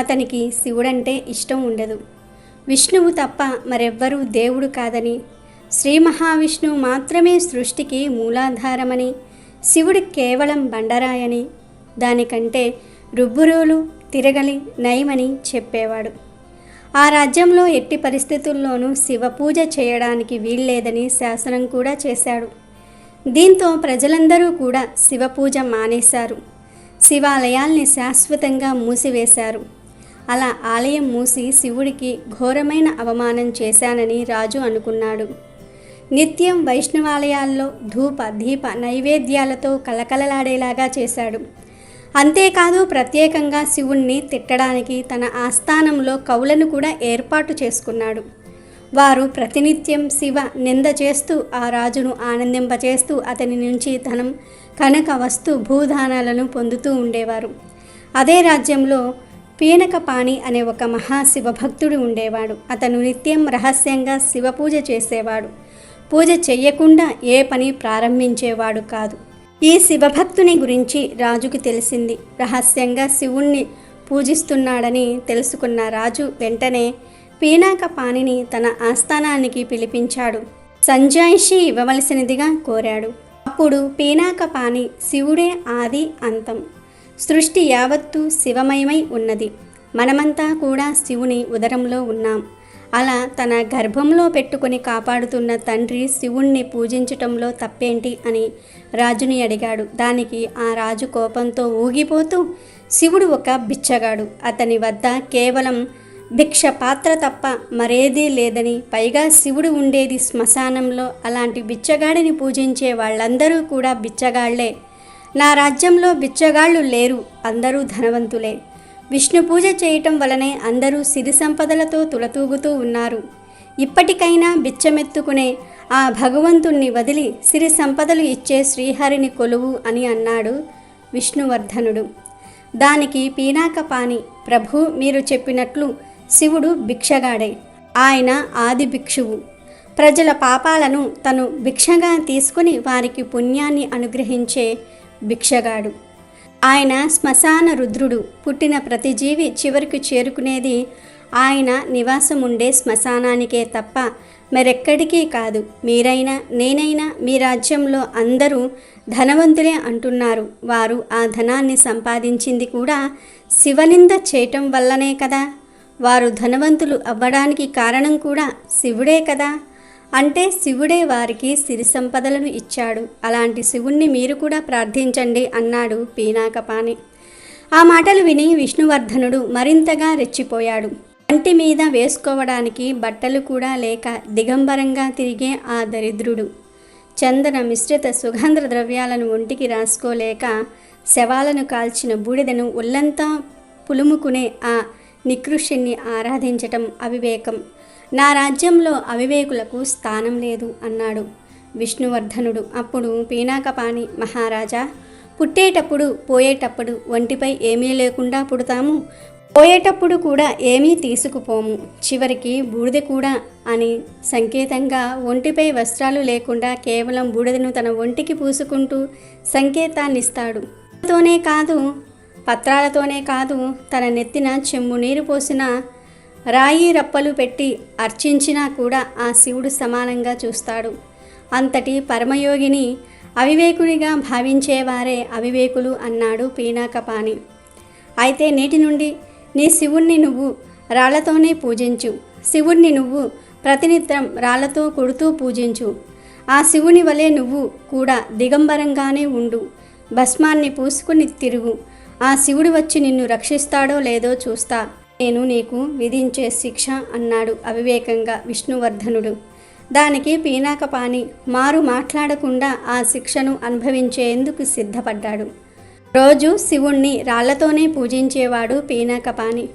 అతనికి శివుడంటే ఇష్టం ఉండదు. విష్ణువు తప్ప మరెవ్వరూ దేవుడు కాదని, శ్రీ మహావిష్ణువు మాత్రమే సృష్టికి మూలాధారమని, శివుడు కేవలం బండరాయని, దానికంటే రుబ్బురోలు తిరగలి నయమని చెప్పేవాడు. ఆ రాజ్యంలో ఎట్టి పరిస్థితుల్లోనూ శివ పూజ చేయడానికి వీల్లేదని శాసనం కూడా చేశాడు. దీంతో ప్రజలందరూ కూడా శివ పూజ మానేశారు. శివాలయాల్ని శాశ్వతంగా మూసివేశారు. అలా ఆలయం మూసి శివుడికి ఘోరమైన అవమానం చేశానని రాజు అనుకున్నాడు. నిత్యం వైష్ణవాలయాల్లో ధూప దీప నైవేద్యాలతో కలకలలాడేలాగా చేశాడు. అంతేకాదు ప్రత్యేకంగా శివుణ్ణి తిట్టడానికి తన ఆస్థానంలో కవులను కూడా ఏర్పాటు చేసుకున్నాడు. వారు ప్రతినిత్యం శివ నింద చేస్తూ ఆ రాజును ఆనందింపచేస్తూ అతని నుంచి ధనం, కనక వస్తు భూదానాలను పొందుతూ ఉండేవారు. అదే రాజ్యంలో పీనకపాణి అనే ఒక మహాశివభక్తుడు ఉండేవాడు. అతను నిత్యం రహస్యంగా శివ పూజ చేసేవాడు. పూజ చెయ్యకుండా ఏ పని ప్రారంభించేవాడు కాదు. ఈ శివభక్తుని గురించి రాజుకు తెలిసింది. రహస్యంగా శివుణ్ణి పూజిస్తున్నాడని తెలుసుకున్న రాజు వెంటనే పీనాకపాణిని తన ఆస్థానానికి పిలిపించాడు. సంజాయిషి ఇవ్వవలసినదిగా కోరాడు. అప్పుడు పీనాకపాణి శివుడే ఆది అంతం, సృష్టి యావత్తు శివమయమై ఉన్నది, మనమంతా కూడా శివుని ఉదరంలో ఉన్నాం, అలా తన గర్భంలో పెట్టుకొని కాపాడుతున్న తండ్రి శివుణ్ణి పూజించటంలో తప్పేంటి అని రాజుని అడిగాడు. దానికి ఆ రాజు కోపంతో ఊగిపోతూ, శివుడు ఒక బిచ్చగాడు, అతని వద్ద కేవలం భిక్ష పాత్ర తప్ప మరేదీ లేదని, పైగా శివుడు ఉండేది శ్మశానంలో, అలాంటి బిచ్చగాడిని పూజించే వాళ్ళందరూ కూడా బిచ్చగాళ్లే, నా రాజ్యంలో బిచ్చగాళ్ళు లేరు, అందరూ ధనవంతులే, విష్ణు పూజ చేయటం వలనే అందరూ సిరి సంపదలతో తులతూగుతూ ఉన్నారు, ఇప్పటికైనా బిచ్చమెత్తుకునే ఆ భగవంతుణ్ణి వదిలి సిరి సంపదలు ఇచ్చే శ్రీహరిని కొలువు అని అన్నాడు విష్ణువర్ధనుడు. దానికి పీనాకపాణి, ప్రభు మీరు చెప్పినట్లు శివుడు భిక్షగాడే, ఆయన ఆది భిక్షువు, ప్రజల పాపాలను తను భిక్షగా తీసుకుని వారికి పుణ్యాన్ని అనుగ్రహించే భిక్షగాడు. ఆయన శ్మశాన రుద్రుడు, పుట్టిన ప్రతి జీవి చివరికి చేరుకునేది ఆయన నివాసం ఉండే శ్మశానానికే తప్ప మరెక్కడికి కాదు. మీరైనా నేనైనా మీ రాజ్యంలో అందరూ ధనవంతులే అంటున్నారు, వారు ఆ ధనాన్ని సంపాదించింది కూడా శివనింద చేయటం వల్లనే కదా, వారు ధనవంతులు అవ్వడానికి కారణం కూడా శివుడే కదా, అంటే శివుడే వారికి సిరి సంపదలను ఇచ్చాడు, అలాంటి శివుణ్ణి మీరు కూడా ప్రార్థించండి అన్నాడు పీనాకపాణి. ఆ మాటలు విని విష్ణువర్ధనుడు మరింతగా రెచ్చిపోయాడు. కంటి మీద వేసుకోవడానికి బట్టలు కూడా లేక దిగంబరంగా తిరిగే ఆ దరిద్రుడు, చందన మిశ్రిత సుగంధ ద్రవ్యాలను ఒంటికి రాసుకోలేక శవాలను కాల్చిన బూడిదను ఒళ్ళంతా పులుముకునే ఆ నికృష్యుణ్ణి ఆరాధించటం అవివేకం, నా రాజ్యంలో అవివేకులకు స్థానం లేదు అన్నాడు విష్ణువర్ధనుడు. అప్పుడు పీనాకపాణి, మహారాజా, పుట్టేటప్పుడు పోయేటప్పుడు ఒంటిపై ఏమీ లేకుండా పుడతాము, పోయేటప్పుడు కూడా ఏమీ తీసుకుపోము, చివరికి బూడిద కూడా అని సంకేతంగా ఒంటిపై వస్త్రాలు లేకుండా కేవలం బూడిదను తన ఒంటికి పూసుకుంటూ సంకేతాన్నిస్తాడు. పత్రాలతోనే కాదు తన నెత్తిన చెంబు నీరు పోసిన రాయి రప్పలు పెట్టి అర్చించినా కూడా ఆ శివుడు సమానంగా చూస్తాడు. అంతటి పరమయోగిని అవివేకునిగా భావించేవారే అవివేకులు అన్నాడు పీనాకపాణి. అయితే నేటి నుండి నీ శివుణ్ణి నువ్వు రాళ్లతోనే పూజించు. శివుణ్ణి నువ్వు ప్రతినిత్యం రాళ్లతో కొడుతూ పూజించు. ఆ శివుని వలె నువ్వు కూడా దిగంబరంగానే ఉండు. భస్మాన్ని పూసుకుని తిరుగు. ఆ శివుడు వచ్చి నిన్ను రక్షిస్తాడో లేదో చూస్తా. నేను నీకు విధించే శిక్ష అన్నాడు అవివేకంగా విష్ణువర్ధనుడు. దానికి పీనాకపాణి మారు మాట్లాడకుండా ఆ శిక్షను అనుభవించేందుకు సిద్ధపడ్డాడు. రోజు శివుణ్ణి రాళ్లతోనే పూజించేవాడు పీనాకపాణి.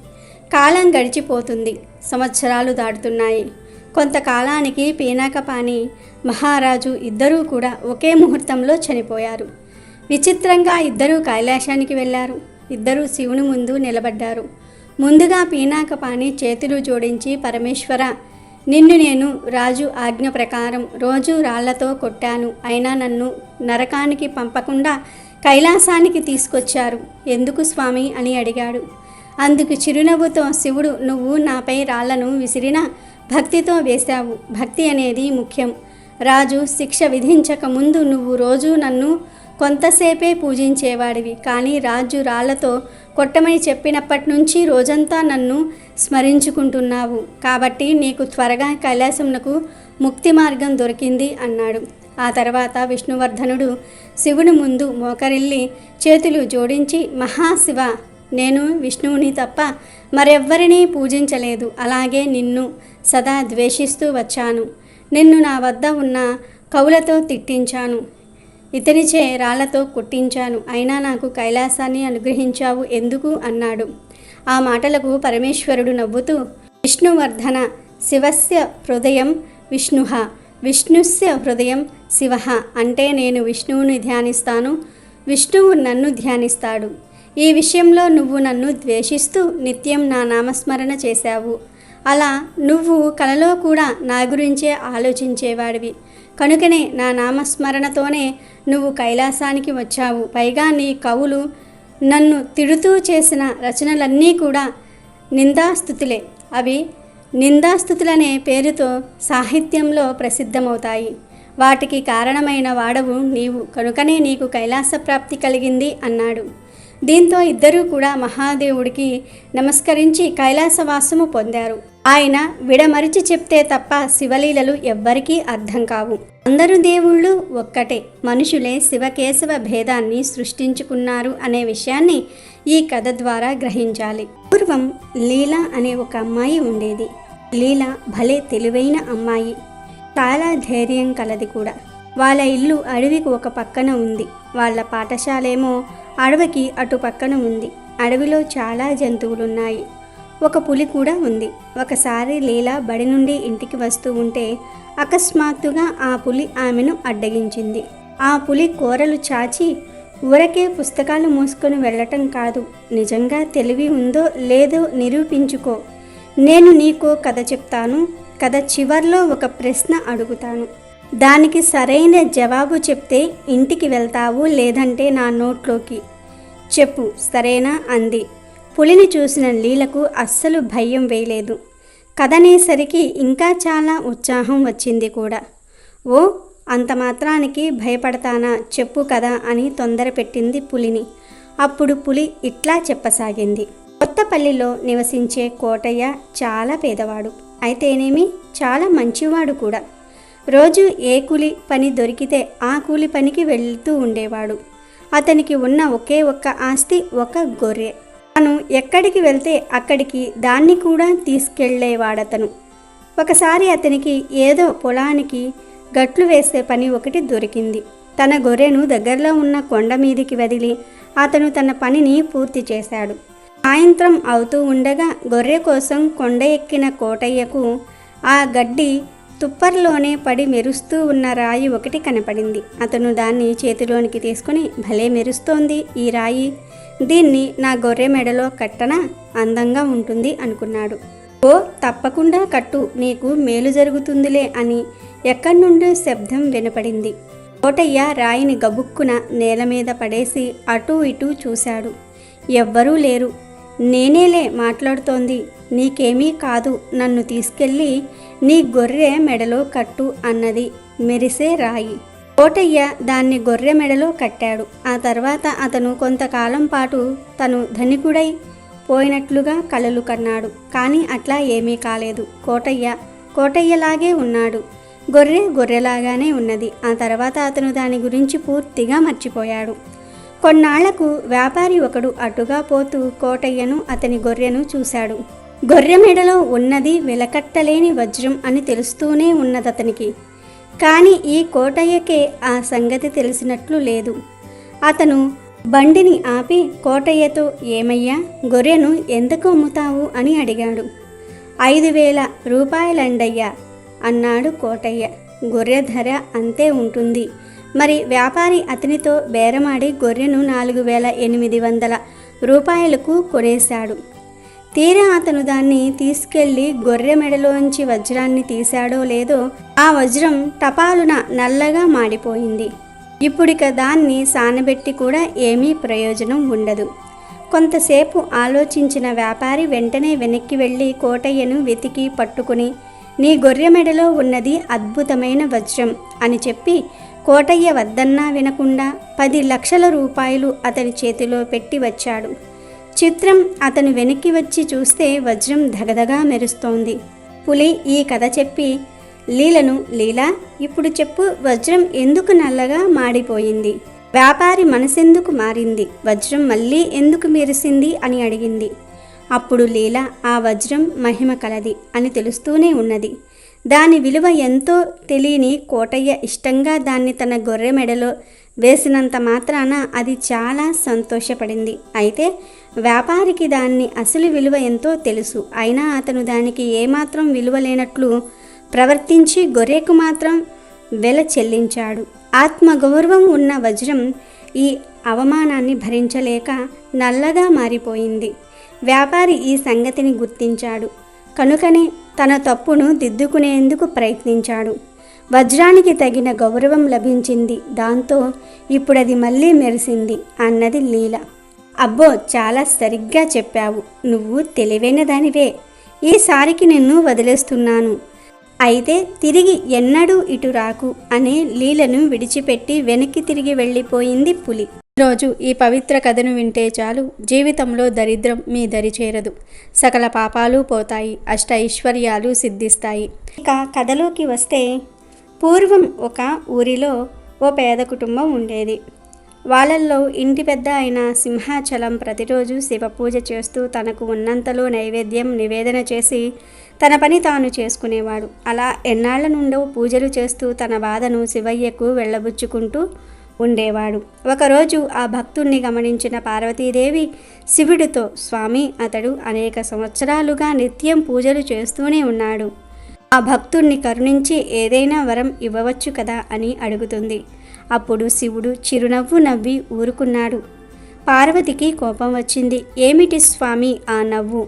కాలం గడిచిపోతుంది. సంవత్సరాలు దాటుతున్నాయి. కొంతకాలానికి పీనాకపాణి మహారాజు ఇద్దరూ కూడా ఒకే ముహూర్తంలో చనిపోయారు. విచిత్రంగా ఇద్దరూ కైలాసానికి వెళ్ళారు. ఇద్దరూ శివుని ముందు నిలబడ్డారు. ముందుగా పీనాకపాణి చేతులు జోడించి, పరమేశ్వర, నిన్ను నేను రాజు ఆజ్ఞ ప్రకారం రోజు రాళ్లతో కొట్టాను. అయినా నన్ను నరకానికి పంపకుండా కైలాసానికి తీసుకొచ్చారు. ఎందుకు స్వామి అని అడిగాడు. అందుకు చిరునవ్వుతో శివుడు, నువ్వు నాపై రాళ్లను విసిరినా భక్తితో వేశావు. భక్తి అనేది ముఖ్యం. రాజు శిక్ష విధించక ముందు నువ్వు రోజు నన్ను కొంతసేపే పూజించేవాడివి. కానీ రాజు రాళ్లతో కొట్టమని చెప్పినప్పటి నుంచి రోజంతా నన్ను స్మరించుకుంటున్నావు. కాబట్టి నీకు త్వరగా కైలాసమునకు ముక్తి మార్గం దొరికింది అన్నాడు. ఆ తర్వాత విష్ణువర్ధనుడు శివుని ముందు మోకరిల్లి చేతులు జోడించి, మహాశివ, నేను విష్ణువుని తప్ప మరెవ్వరినీ పూజించలేదు. అలాగే నిన్ను సదా ద్వేషిస్తూ వచ్చాను. నిన్ను నా వద్ద ఉన్న కవులతో తిట్టించాను. ఇతనిచే రాళ్లతో కొట్టించాను. అయినా నాకు కైలాసాన్ని అనుగ్రహించావు ఎందుకు అన్నాడు. ఆ మాటలకు పరమేశ్వరుడు నవ్వుతూ, విష్ణువర్ధన, శివస్య హృదయం విష్ణుః, విష్ణుస్య హృదయం శివః. అంటే నేను విష్ణువుని ధ్యానిస్తాను, విష్ణువు నన్ను ధ్యానిస్తాడు. ఈ విషయంలో నువ్వు నన్ను ద్వేషిస్తూ నిత్యం నా నామస్మరణ చేశావు. అలా నువ్వు కలలో కూడా నా గురించే ఆలోచించేవాడివి. కనుకనే నా నామస్మరణతోనే నువ్వు కైలాసానికి వచ్చావు. పైగా నీ కవులు నన్ను తిడుతూ చేసిన రచనలన్నీ కూడా నిందాస్తుతులే. అవి నిందాస్తుతులనే పేరుతో సాహిత్యంలో ప్రసిద్ధమవుతాయి. వాటికి కారణమైన వాడవు నీవు. కనుకనే నీకు కైలాస ప్రాప్తి కలిగింది అన్నాడు. దీంతో ఇద్దరూ కూడా మహాదేవుడికి నమస్కరించి కైలాసవాసము పొందారు. ఆయన విడమరిచి చెప్తే తప్ప శివలీలలు ఎవ్వరికీ అర్థం కావు. అందరు దేవుళ్ళు ఒక్కటే, మనుషులే శివకేశవ భేదాన్ని సృష్టించుకున్నారు అనే విషయాన్ని ఈ కథ ద్వారా గ్రహించాలి. పూర్వం లీల అనే ఒక అమ్మాయి ఉండేది. లీల భలే తెలివైన అమ్మాయి, చాలా ధైర్యం కలది కూడా. వాళ్ళ ఇల్లు అడవికి ఒక పక్కన ఉంది. వాళ్ళ పాఠశాలేమో అడవికి అటు పక్కన ఉంది. అడవిలో చాలా జంతువులున్నాయి. ఒక పులి కూడా ఉంది. ఒకసారి లీల బడి నుండి ఇంటికి వస్తూ ఉంటే అకస్మాత్తుగా ఆ పులి ఆమెను అడ్డగించింది. ఆ పులి కూరలు చాచి, ఊరకే పుస్తకాలు మూసుకొని వెళ్ళటం కాదు, నిజంగా తెలివి ఉందో లేదో నిరూపించుకో. నేను నీకో కథ చెప్తాను. కథ చివర్లో ఒక ప్రశ్న అడుగుతాను. దానికి సరైన జవాబు చెప్తే ఇంటికి వెళ్తావు, లేదంటే నా నోట్లోకి. చెప్పు, సరేనా అంది. పులిని చూసిన లీలకు అస్సలు భయం వేయలేదు. కథనేసరికి ఇంకా చాలా ఉత్సాహం వచ్చింది కూడా. ఓ, అంత మాత్రానికి భయపడతానా, చెప్పు కదా అని తొందర పెట్టింది పులిని. అప్పుడు పులి ఇట్లా చెప్పసాగింది. కొత్తపల్లిలో నివసించే కోటయ్య చాలా పేదవాడు. అయితేనేమి చాలా మంచివాడు కూడా. రోజు ఏ కూలి పని దొరికితే ఆ కూలి పనికి వెళ్తూ ఉండేవాడు. అతనికి ఉన్న ఒకే ఒక్క ఆస్తి ఒక గొర్రె. తను ఎక్కడికి వెళ్తే అక్కడికి దాన్ని కూడా తీసుకెళ్లేవాడతను. ఒకసారి అతనికి ఏదో పొలానికి గట్లు వేసే పని ఒకటి దొరికింది. తన గొర్రెను దగ్గరలో ఉన్న కొండ మీదికి వదిలి అతను తన పనిని పూర్తి చేశాడు. సాయంత్రం అవుతూ ఉండగా గొర్రె కోసం కొండ ఎక్కిన కోటయ్యకు ఆ గడ్డి తుప్పర్లోనే పడి మెరుస్తూ ఉన్న రాయి ఒకటి కనపడింది. అతను దాన్ని చేతిలోనికి తీసుకుని, భలే మెరుస్తోంది ఈ రాయి, దీన్ని నా గొర్రె మెడలో కట్టనా, అందంగా ఉంటుంది అనుకున్నాడు. ఓ, తప్పకుండా కట్టు, నీకు మేలు జరుగుతుందిలే అని ఎక్కడి నుండి శబ్దం వినపడింది. కోటయ్య రాయిని గబుక్కున నేల మీద పడేసి అటూ ఇటూ చూశాడు. ఎవ్వరూ లేరు. నేనేలే మాట్లాడుతోంది, నీకేమీ కాదు, నన్ను తీసుకెళ్ళి నీ గొర్రె మెడలో కట్టు అన్నది మెరిసే రాయి. కోటయ్య దాన్ని గొర్రె మెడలో కట్టాడు. ఆ తర్వాత అతను కొంతకాలం పాటు తను ధనికుడై పోయినట్లుగా కలలు కన్నాడు. కానీ అట్లా ఏమీ కాలేదు. కోటయ్యలాగే ఉన్నాడు. గొర్రెలాగానే ఉన్నది. ఆ తర్వాత అతను దాని గురించి పూర్తిగా మర్చిపోయాడు. కొన్నాళ్లకు వ్యాపారి ఒకడు అటుగా పోతూ కోటయ్యను, అతని గొర్రెను చూశాడు. గొర్రె మెడలో ఉన్నది వెలకట్టలేని వజ్రం అని తెలుస్తూనే ఉన్నదతనికి. కానీ ఈ కోటయ్యకే ఆ సంగతి తెలిసినట్లు లేదు. అతను బండిని ఆపి కోటయ్యతో, ఏమయ్యా, గొర్రెను ఎంతకు అమ్ముతావు అని అడిగాడు. 5,000 రూపాయలండయ్యా అన్నాడు కోటయ్య. గొర్రె ధర అంతే ఉంటుంది. మరి వ్యాపారి అతనితో బేరమాడి గొర్రెను 4,800 రూపాయలకు కొనేశాడు. తీరా అతను దాన్ని తీసుకెళ్లి గొర్రె మెడలోంచి వజ్రాన్ని తీశాడో లేదో ఆ వజ్రం టపాలున నల్లగా మాడిపోయింది. ఇప్పుడిక దాన్ని సానబెట్టి కూడా ఏమీ ప్రయోజనం ఉండదు. కొంతసేపు ఆలోచించిన వ్యాపారి వెంటనే వెనక్కి వెళ్ళి కోటయ్యను వెతికి పట్టుకుని, నీ గొర్రె మెడలో ఉన్నది అద్భుతమైన వజ్రం అని చెప్పి కోటయ్య వద్దన్నా వినకుండా 10 లక్షల రూపాయలు అతని చేతిలో పెట్టి వచ్చాడు. చిత్రం, అతను వెనక్కి వచ్చి చూస్తే వజ్రం ధగధగా మెరుస్తోంది. పులి ఈ కథ చెప్పి లీలా, ఇప్పుడు చెప్పు, వజ్రం ఎందుకు నల్లగా మాడిపోయింది? వ్యాపారి మనసెందుకు మారింది? వజ్రం మళ్ళీ ఎందుకు మెరిసింది అని అడిగింది. అప్పుడు లీల, ఆ వజ్రం మహిమ కలది అని తెలుస్తూనే ఉన్నది. దాని విలువ ఎంతో తెలియని కోటయ్య ఇష్టంగా దాన్ని తన గొర్రె మెడలో వేసినంత మాత్రాన అది చాలా సంతోషపడింది. అయితే వ్యాపారికి దాన్ని అసలు విలువ ఎంతో తెలుసు. అయినా అతను దానికి ఏమాత్రం విలువ లేనట్లు ప్రవర్తించి గొర్రెకు మాత్రం వెల చెల్లించాడు. ఆత్మగౌరవం ఉన్న వజ్రం ఈ అవమానాన్ని భరించలేక నల్లగా మారిపోయింది. వ్యాపారి ఈ సంగతిని గుర్తించాడు. కనుకనే తన తప్పును దిద్దుకునేందుకు ప్రయత్నించాడు. వజ్రానికి తగిన గౌరవం లభించింది. దాంతో ఇప్పుడది మళ్ళీ మెరిసింది అన్నది లీల. అబ్బో, చాలా సరిగ్గా చెప్పావు. నువ్వు తెలివైన దానివే. ఈసారికి నిన్ను వదిలేస్తున్నాను. అయితే తిరిగి ఎన్నడూ ఇటు రాకు అనే లీలను విడిచిపెట్టి వెనక్కి తిరిగి వెళ్ళిపోయింది పులి. ఈరోజు ఈ పవిత్ర కథను వింటే చాలు, జీవితంలో దరిద్రం మీ దరి చేరదు, సకల పాపాలు పోతాయి, అష్ట ఐశ్వర్యాలు సిద్ధిస్తాయి. ఇక కథలోకి వస్తే, పూర్వం ఒక ఊరిలో ఓ పేద కుటుంబం ఉండేది. వాళ్ళల్లో ఇంటి పెద్ద అయిన సింహాచలం ప్రతిరోజు శివపూజ చేస్తూ తనకు ఉన్నంతలో నైవేద్యం నివేదన చేసి తన పని తాను చేసుకునేవాడు. అలా ఎన్నాళ్ల నుండో పూజలు చేస్తూ తన బాధను శివయ్యకు వెళ్ళబుచ్చుకుంటూ ఉండేవాడు. ఒకరోజు ఆ భక్తుణ్ణి గమనించిన పార్వతీదేవి శివుడితో, స్వామి, అతడు అనేక సంవత్సరాలుగా నిత్యం పూజలు చేస్తూనే ఉన్నాడు. ఆ భక్తుణ్ణి కరుణించి ఏదైనా వరం ఇవ్వవచ్చు కదా అని అడుగుతుంది. అప్పుడు శివుడు చిరునవ్వు నవ్వి ఊరుకున్నాడు. పార్వతికి కోపం వచ్చింది. ఏమిటి స్వామి ఆ నవ్వు?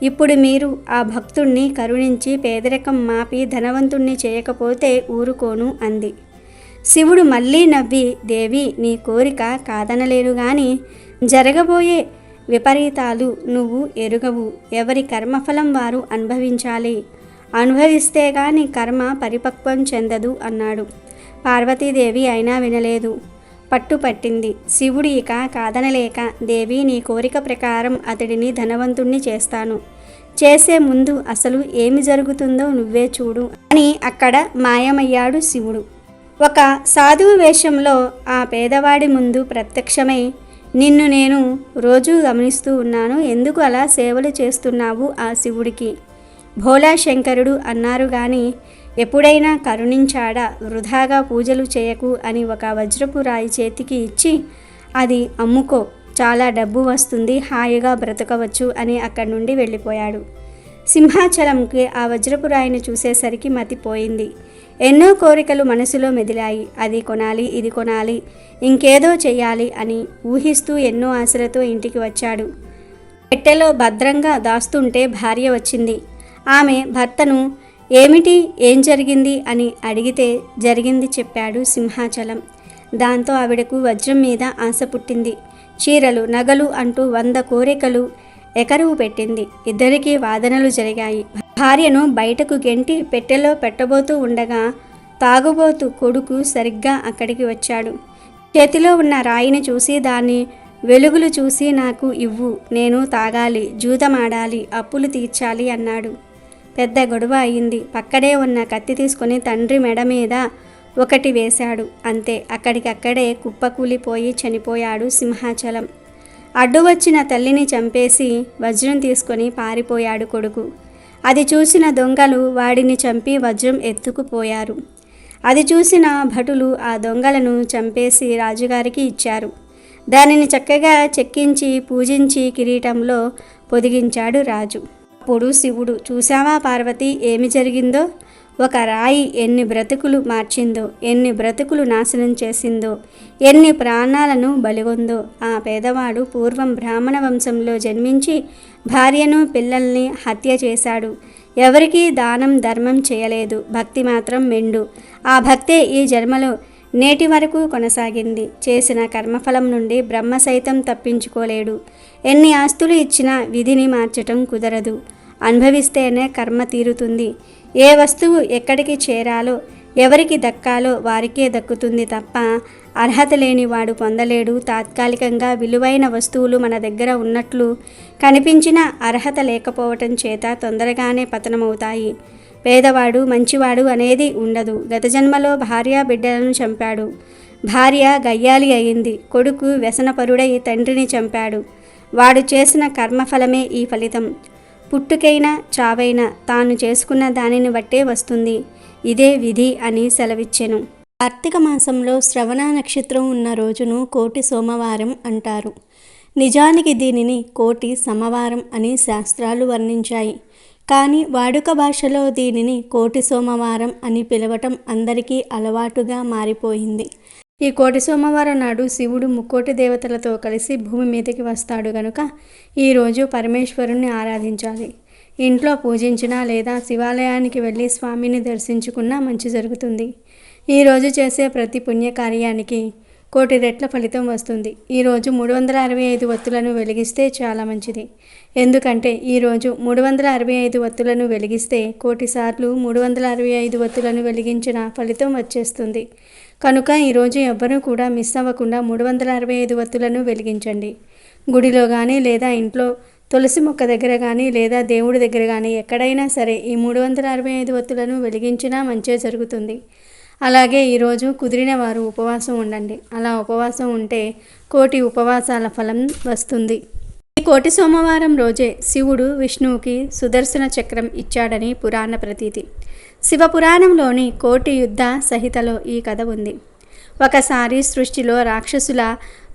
ఇప్పుడు మీరు ఆ భక్తుణ్ణి కరుణించి పేదరికం మాపి ధనవంతుణ్ణి చేయకపోతే ఊరుకోను అంది. శివుడు మళ్ళీ నవ్వి, దేవి, నీ కోరిక కాదనలేను గాని జరగబోయే విపరీతాలు నువ్వు ఎరుగవు. ఎవరి కర్మఫలం వారు అనుభవించాలి. అనుభవిస్తే గాని కర్మ పరిపక్వం చెందదు అన్నాడు. పార్వతీదేవి అయినా వినలేదు. పట్టుపట్టింది. శివుడు ఇక కాదనలేక, దేవి, నీ కోరిక ప్రకారం అతడిని ధనవంతుణ్ణి చేస్తాను. చేసే ముందు అసలు ఏమి జరుగుతుందో నువ్వే చూడు అని అక్కడ మాయమయ్యాడు శివుడు. ఒక సాధువు వేషంలో ఆ పేదవాడి ముందు ప్రత్యక్షమై, నిన్ను నేను రోజూ గమనిస్తూ ఉన్నాను. ఎందుకు అలా సేవలు చేస్తున్నావు ఆ శివుడికి? భోలా శంకరుడు అన్నారు గాని ఎప్పుడైనా కరుణించాడా? వృధాగా పూజలు చేయకు అని ఒక వజ్రపు రాయి చేతికి ఇచ్చి, అది అమ్ముకో, చాలా డబ్బు వస్తుంది, హాయిగా బ్రతకవచ్చు అని అక్కడి నుండి వెళ్ళిపోయాడు. సింహాచలంకి ఆ వజ్రపు రాయిని చూసేసరికి మతిపోయింది. ఎన్నో కోరికలు మనసులో మెదిలాయి. అది కొనాలి, ఇది కొనాలి, ఇంకేదో చెయ్యాలి అని ఊహిస్తూ ఎన్నో ఆశలతో ఇంటికి వచ్చాడు. పెట్టెలో భద్రంగా దాస్తుంటే భార్య వచ్చింది. ఆమె భర్తను ఏమిటి, ఏం జరిగింది అని అడిగితే జరిగింది చెప్పాడు సింహాచలం. దాంతో ఆవిడకు వజ్రం మీద ఆశ పుట్టింది. చీరలు, నగలు అంటూ 100 కోరికలు ఎకరువు పెట్టింది. ఇద్దరికీ వాదనలు జరిగాయి. భార్యను బయటకు గెంటి పెట్టెలో పెట్టబోతూ ఉండగా తాగుబోతు కొడుకు సరిగ్గా అక్కడికి వచ్చాడు. చేతిలో ఉన్న రాయిని చూసి దాన్ని వెలుగులు చూసి నాకు ఇవ్వు, నేను తాగాలి, జూదమాడాలి, అప్పులు తీర్చాలి అన్నాడు. పెద్ద గొడవ అయింది. పక్కడే ఉన్న కత్తి తీసుకొని తండ్రి మెడ మీద ఒకటి వేశాడు. అంతే, అక్కడికక్కడే కుప్పకూలిపోయి చనిపోయాడు సింహాచలం. అడ్డు వచ్చిన తల్లిని చంపేసి వజ్రం తీసుకొని పారిపోయాడు కొడుకు. అది చూసిన దొంగలు వాడిని చంపి వజ్రం ఎత్తుకుపోయారు. అది చూసిన భటులు ఆ దొంగలను చంపేసి రాజుగారికి ఇచ్చారు. దానిని చక్కగా చెక్కించి పూజించి కిరీటంలో పొదిగించాడు రాజు. అప్పుడు శివుడు, చూశావా పార్వతి, ఏమి జరిగిందో? ఒక రాయి ఎన్ని బ్రతుకులు మార్చిందో, ఎన్ని బ్రతుకులు నాశనం చేసిందో, ఎన్ని ప్రాణాలను బలిగొందో. ఆ పేదవాడు పూర్వం బ్రాహ్మణ వంశంలో జన్మించి భార్యను పిల్లల్ని హత్య చేశాడు. ఎవరికీ దానం ధర్మం చేయలేదు. భక్తి మాత్రం మెండు. ఆ భక్తే ఈ జన్మలో నేటి వరకు కొనసాగింది. చేసిన కర్మఫలం నుండి బ్రహ్మ సైతం తప్పించుకోలేడు. ఎన్ని ఆస్తులు ఇచ్చినా విధిని మార్చటం కుదరదు. అనుభవిస్తేనే కర్మ తీరుతుంది. ఏ వస్తువు ఎక్కడికి చేరాలో, ఎవరికి దక్కాలో వారికే దక్కుతుంది తప్ప అర్హత లేని వాడు పొందలేడు. తాత్కాలికంగా విలువైన వస్తువులు మన దగ్గర ఉన్నట్లు కనిపించిన అర్హత లేకపోవటం చేత తొందరగానే పతనమవుతాయి. పేదవాడు మంచివాడు అనేది ఉండదు. గత జన్మలో భార్య బిడ్డలను చంపాడు. భార్య గయ్యాలి అయింది. కొడుకు వ్యసనపరుడై తండ్రిని చంపాడు. వాడు చేసిన కర్మఫలమే ఈ ఫలితం. పుట్టుకైనా చావైనా తాను చేసుకున్న దానిని బట్టే వస్తుంది. ఇదే విధి అని సెలవిచ్చెను. కార్తీక మాసంలో శ్రవణ నక్షత్రం ఉన్న రోజును కోటి సోమవారం అంటారు. నిజానికి దీనిని కోటి సమవారం అని శాస్త్రాలు వర్ణించాయి. కానీ వాడుక భాషలో దీనిని కోటి సోమవారం అని పిలవటం అందరికీ అలవాటుగా మారిపోయింది. ఈ కోటి సోమవారం నాడు శివుడు ముక్కోటి దేవతలతో కలిసి భూమి మీదకి వస్తాడు గనుక ఈరోజు పరమేశ్వరుణ్ణి ఆరాధించాలి. ఇంట్లో పూజించినా లేదా శివాలయానికి వెళ్ళి స్వామిని దర్శించుకున్నా మంచి జరుగుతుంది. ఈరోజు చేసే ప్రతి పుణ్యకార్యానికి కోటి రెట్ల ఫలితం వస్తుంది. ఈరోజు 365 ఒత్తులను వెలిగిస్తే చాలా మంచిది. ఎందుకంటే ఈరోజు 365 ఒత్తులను వెలిగిస్తే కోటి సార్లు 365 ఒత్తులను వెలిగించిన ఫలితం వచ్చేస్తుంది. కనుక ఈరోజు ఎవ్వరూ కూడా మిస్ అవ్వకుండా 365 ఒత్తులను వెలిగించండి. గుడిలో కానీ లేదా ఇంట్లో తులసి మొక్క దగ్గర కానీ లేదా దేవుడి దగ్గర కానీ ఎక్కడైనా సరే ఈ 365 ఒత్తులను వెలిగించినా మంచే జరుగుతుంది. అలాగే ఈరోజు కుదిరిన వారు ఉపవాసం ఉండండి. అలా ఉపవాసం ఉంటే కోటి ఉపవాసాల ఫలం వస్తుంది. ఈ కోటి సోమవారం రోజే శివుడు విష్ణువుకి సుదర్శన చక్రం ఇచ్చాడని పురాణ ప్రతీతి. శివపురాణంలోని కోటి యుద్ధ సహితలో ఈ కథ ఉంది. ఒకసారి సృష్టిలో రాక్షసుల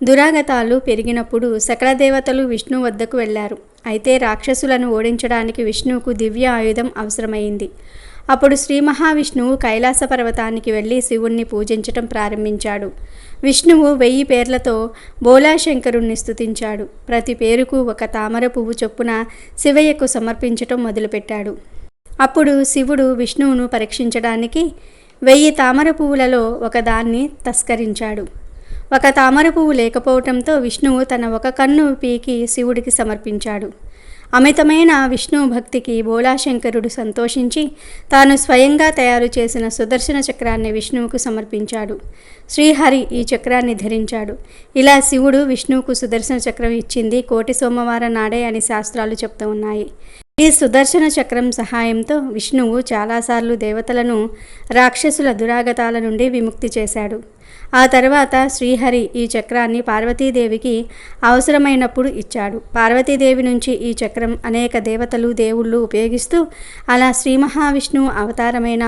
దురాగతాలు పెరిగినప్పుడు సకల దేవతలు విష్ణు వద్దకు వెళ్ళారు. అయితే రాక్షసులను ఓడించడానికి విష్ణువుకు దివ్య ఆయుధం అవసరమైంది. అప్పుడు శ్రీ మహావిష్ణువు కైలాస పర్వతానికి వెళ్ళి శివుణ్ణి పూజించటం ప్రారంభించాడు. విష్ణువు 1000 పేర్లతో బోలాశంకరుణ్ణి స్తుతించాడు. ప్రతి పేరుకు ఒక తామర పువ్వు చొప్పున శివయ్యకు సమర్పించటం మొదలుపెట్టాడు. అప్పుడు శివుడు విష్ణువును పరీక్షించడానికి 1000 తామర పువ్వులలో ఒకదాన్ని తస్కరించాడు. ఒక తామర పువ్వు లేకపోవటంతో విష్ణువు తన ఒక కన్ను పీకి శివుడికి సమర్పించాడు. అమితమైన విష్ణు భక్తికి బోలాశంకరుడు సంతోషించి తాను స్వయంగా తయారు చేసిన సుదర్శన చక్రాన్ని విష్ణువుకు సమర్పించాడు. శ్రీహరి ఈ చక్రాన్ని ధరించాడు. ఇలా శివుడు విష్ణువుకు సుదర్శన చక్రం ఇచ్చింది కోటి సోమవారం నాడే అని శాస్త్రాలు చెప్తూ ఉన్నాయి. ఈ సుదర్శన చక్రం సహాయంతో విష్ణువు చాలాసార్లు దేవతలను రాక్షసుల దురాగతాల నుండి విముక్తి చేశాడు. ఆ తర్వాత శ్రీహరి ఈ చక్రాన్ని పార్వతీదేవికి అవసరమైనప్పుడు ఇచ్చాడు. పార్వతీదేవి నుంచి ఈ చక్రం అనేక దేవతలు దేవుళ్ళు ఉపయోగిస్తూ అలా శ్రీ మహావిష్ణువు అవతారమైన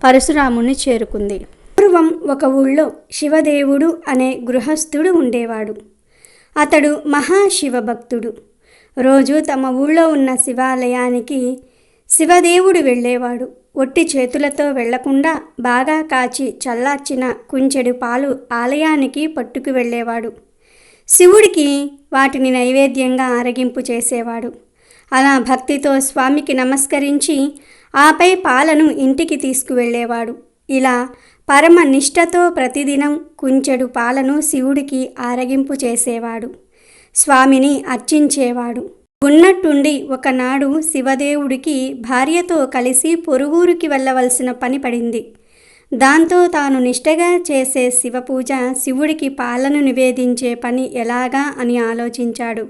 పరశురాముని చేరుకుంది. పూర్వం ఒక ఊళ్ళో శివదేవుడు అనే గృహస్థుడు ఉండేవాడు. అతడు మహాశివభక్తుడు. రోజు తమ ఊళ్ళో ఉన్న శివాలయానికి శివదేవుడు వెళ్ళేవాడు. ఒట్టి చేతులతో వెళ్లకుండా బాగా కాచి చల్లార్చిన కుంచెడు పాలు ఆలయానికి పట్టుకు వెళ్ళేవాడు. శివుడికి వాటిని నైవేద్యంగా ఆరగింపు చేసేవాడు. అలా భక్తితో స్వామికి నమస్కరించి ఆపై పాలను ఇంటికి తీసుకువెళ్ళేవాడు. ఇలా పరమ నిష్ఠతో ప్రతిదినం కుంచెడు పాలను శివుడికి ఆరగింపు చేసేవాడు. స్వామిని అర్చించేవాడు. ఉన్నట్టుండి ఒకనాడు శివదేవుడికి భార్యతో కలిసి పొరుగురికి వెళ్ళవలసిన పని పడింది. దాంతో తాను నిష్టగా చేసే శివపూజ, శివుడికి పాలను నివేదించే పని ఎలాగా అని ఆలోచించాడు.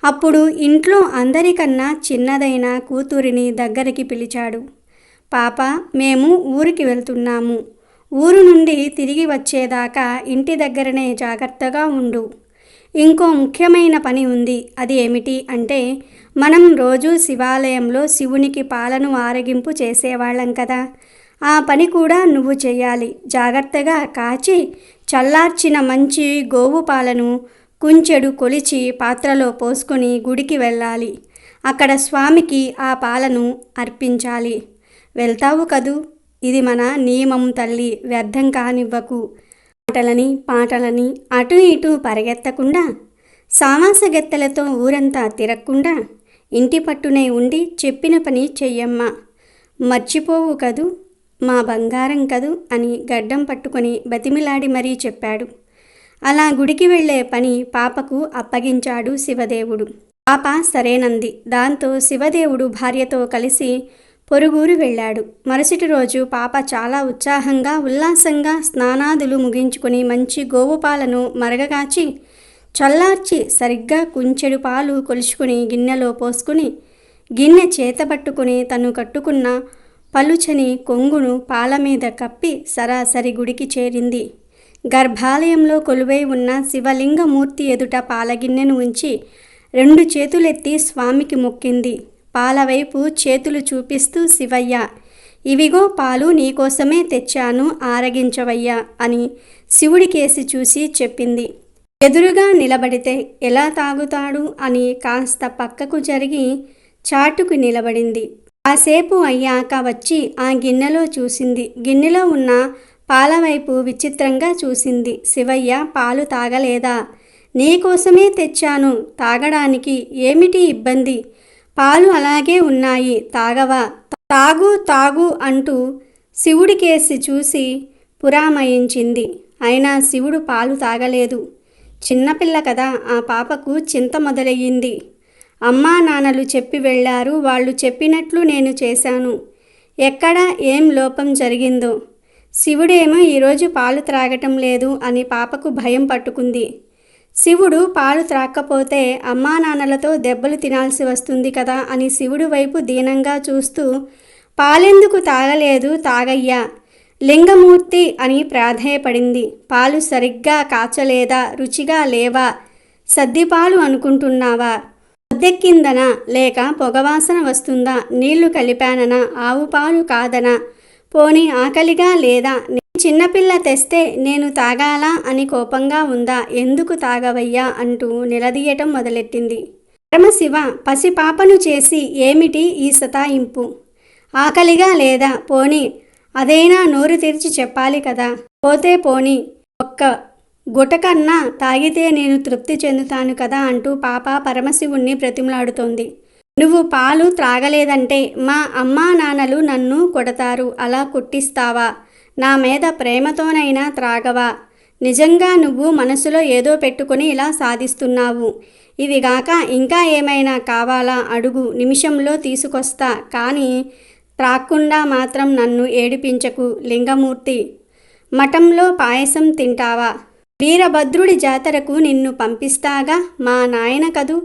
అప్పుడు ఇంట్లో అందరికన్నా చిన్నదైన కూతురిని దగ్గరికి పిలిచాడు. పాప, మేము ఊరికి వెళ్తున్నాము. ఊరు నుండి తిరిగి వచ్చేదాకా ఇంటి దగ్గరనే జాగ్రత్తగా ఉండు. ఇంకో ముఖ్యమైన పని ఉంది. అది ఏమిటి అంటే, మనం రోజు శివాలయంలో శివునికి పాలను ఆరగింపు చేసేవాళ్ళం కదా, ఆ పని కూడా నువ్వు చేయాలి. జాగ్రత్తగా కాచి చల్లార్చిన మంచి గోవు పాలను కుంచెడు కొలిచి పాత్రలో పోసుకొని గుడికి వెళ్ళాలి. అక్కడ స్వామికి ఆ పాలను అర్పించాలి. వెళ్తావు కదూ? ఇది మన నియమం తల్లి, వ్యర్థం కానివ్వకు. పాటలని అటు ఇటు పరిగెత్తకుండా, సామాసగెత్తలతో ఊరంతా తిరగకుండా ఇంటి పట్టునే ఉండి చెప్పిన పని చెయ్యమ్మా. మర్చిపోవు కదూ, మా బంగారం కదూ అని గడ్డం పట్టుకొని బతిమిలాడి మరీ చెప్పాడు. అలా గుడికి వెళ్లే పని పాపకు అప్పగించాడు శివదేవుడు. పాప సరేనంది. దాంతో శివదేవుడు భార్యతో కలిసి పొరుగురు వెళ్ళాడు. మరుసటి రోజు పాప చాలా ఉత్సాహంగా ఉల్లాసంగా స్నానాదులు ముగించుకొని మంచి గోవు పాలను మరగగాచి చల్లార్చి సరిగ్గా కుంచెడు పాలు కొలుచుకుని గిన్నెలో పోసుకుని గిన్నె చేతపట్టుకుని తను కట్టుకున్న పలుచని కొంగును పాల మీద కప్పి సరాసరి గుడికి చేరింది. గర్భాలయంలో కొలువై ఉన్న శివలింగమూర్తి ఎదుట పాలగిన్నెను ఉంచి 2 చేతులెత్తి స్వామికి మొక్కింది. పాలవైపు చేతులు చూపిస్తూ, శివయ్య, ఇవిగో పాలు నీకోసమే తెచ్చాను, ఆరగించవయ్యా అని శివుడికేసి చూసి చెప్పింది. ఎదురుగా నిలబడితే ఎలా తాగుతాడు అని కాస్త పక్కకు జరిగి చాటుకు నిలబడింది. కాసేపు అయ్యాక వచ్చి ఆ గిన్నెలో చూసింది. గిన్నెలో ఉన్న పాలవైపు విచిత్రంగా చూసింది. శివయ్య, పాలు తాగలేదా? నీకోసమే తెచ్చాను, తాగడానికి ఏమిటి ఇబ్బంది? పాలు అలాగే ఉన్నాయి, తాగవా? తాగు తాగు అంటూ శివుడికేసి చూసి పురామయించింది. అయినా శివుడు పాలు తాగలేదు. చిన్నపిల్ల కదా, ఆ పాపకు చింత మొదలయ్యింది. అమ్మా నాన్నలు చెప్పి వెళ్ళారు, వాళ్ళు చెప్పినట్లు నేను చేశాను. ఎక్కడ ఏం లోపం జరిగిందో. శివుడేమో ఈరోజు పాలు త్రాగటం లేదు అని పాపకు భయం పట్టుకుంది. శివుడు పాలు త్రాక్కపోతే అమ్మా నాన్నలతో దెబ్బలు తినాల్సి వస్తుంది కదా అని శివుడి వైపు దీనంగా చూస్తూ, పాలెందుకు తాగలేదు, తాగయ్యా, లింగమూర్తి అని ప్రాధేయపడింది. పాలు సరిగ్గా కాచలేదా? రుచిగా లేవా? సద్దిపాలు అనుకుంటున్నావా? పొద్దెక్కిందనా? లేక పొగవాసన వస్తుందా? నీళ్లు కలిపాననా? ఆవు పాలు కాదనా? పోనీ ఆకలిగా లేదా? చిన్నపిల్ల తెస్తే నేను తాగాలా అని కోపంగా ఉందా? ఎందుకు తాగవయ్యా అంటూ నిలదీయటం మొదలెట్టింది. పరమశివ, పసిపాపను చేసి ఏమిటి ఈ సతాయింపు? ఆకలిగా లేదా? పోనీ అదైనా నోరు తెరిచి చెప్పాలి కదా. పోతే పోనీ, ఒక్క గుటకన్నా తాగితే నేను తృప్తి చెందుతాను కదా అంటూ పాప పరమశివుణ్ణి బ్రతిమలాడుతోంది. నువ్వు పాలు త్రాగలేదంటే మా అమ్మా నాన్నలు నన్ను కొడతారు. అలా కొట్టిస్తావా? నా మీద ప్రేమతోనైనా త్రాగవా? నిజంగా నువ్వు మనసులో ఏదో పెట్టుకుని ఇలా సాధిస్తున్నావు. ఇవిగాక ఇంకా ఏమైనా కావాలా అడుగు, నిమిషంలో తీసుకొస్తా. కానీ త్రాక్కుండా మాత్రం నన్ను ఏడిపించకు లింగమూర్తి. మఠంలో పాయసం తింటావా? వీరభద్రుడి జాతరకు నిన్ను పంపిస్తాగా. మా నాయన కదూ,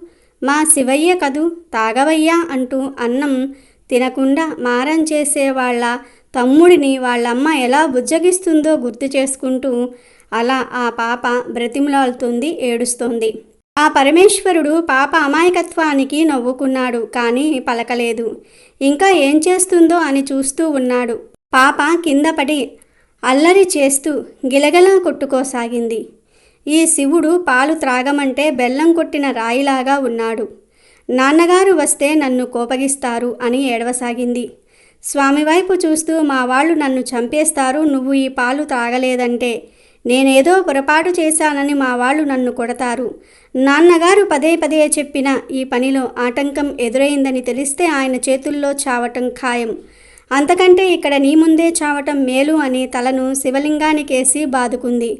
మా శివయ్య కదూ, తాగవయ్యా అంటూ అన్నం తినకుండా మారం చేసేవాళ్ళ తమ్ముడిని వాళ్ళమ్మ ఎలా బుజ్జగిస్తుందో గుర్తు చేసుకుంటూ అలా ఆ పాప బ్రతిమలాడుతుంది, ఏడుస్తోంది. ఆ పరమేశ్వరుడు పాప అమాయకత్వానికి నవ్వుకున్నాడు, కానీ పలకలేదు. ఇంకా ఏం చేస్తుందో అని చూస్తూ ఉన్నాడు. పాప కింద పడి అల్లరి చేస్తూ గిలగలా కొట్టుకోసాగింది. ఈ శివుడు పాలు త్రాగమంటే బెల్లం కొట్టిన రాయిలాగా ఉన్నాడు. నాన్నగారు వస్తే నన్ను కోపగిస్తారు అని ఏడవసాగింది. స్వామివైపు చూస్తూ, మా వాళ్ళు నన్ను చంపేస్తారు నువ్వు ఈ పాలు తాగలేదంటే. నేనేదో పొరపాటు చేశానని మా వాళ్ళు నన్ను కొడతారు. నాన్నగారు పదే పదే చెప్పిన ఈ పనిలో ఆటంకం ఎదురైందని తెలిస్తే ఆయన చేతుల్లో చావటం ఖాయం. అంతకంటే ఇక్కడ నీ ముందే చావటం మేలు అని తలను శివలింగానికేసి బాదుకుంది.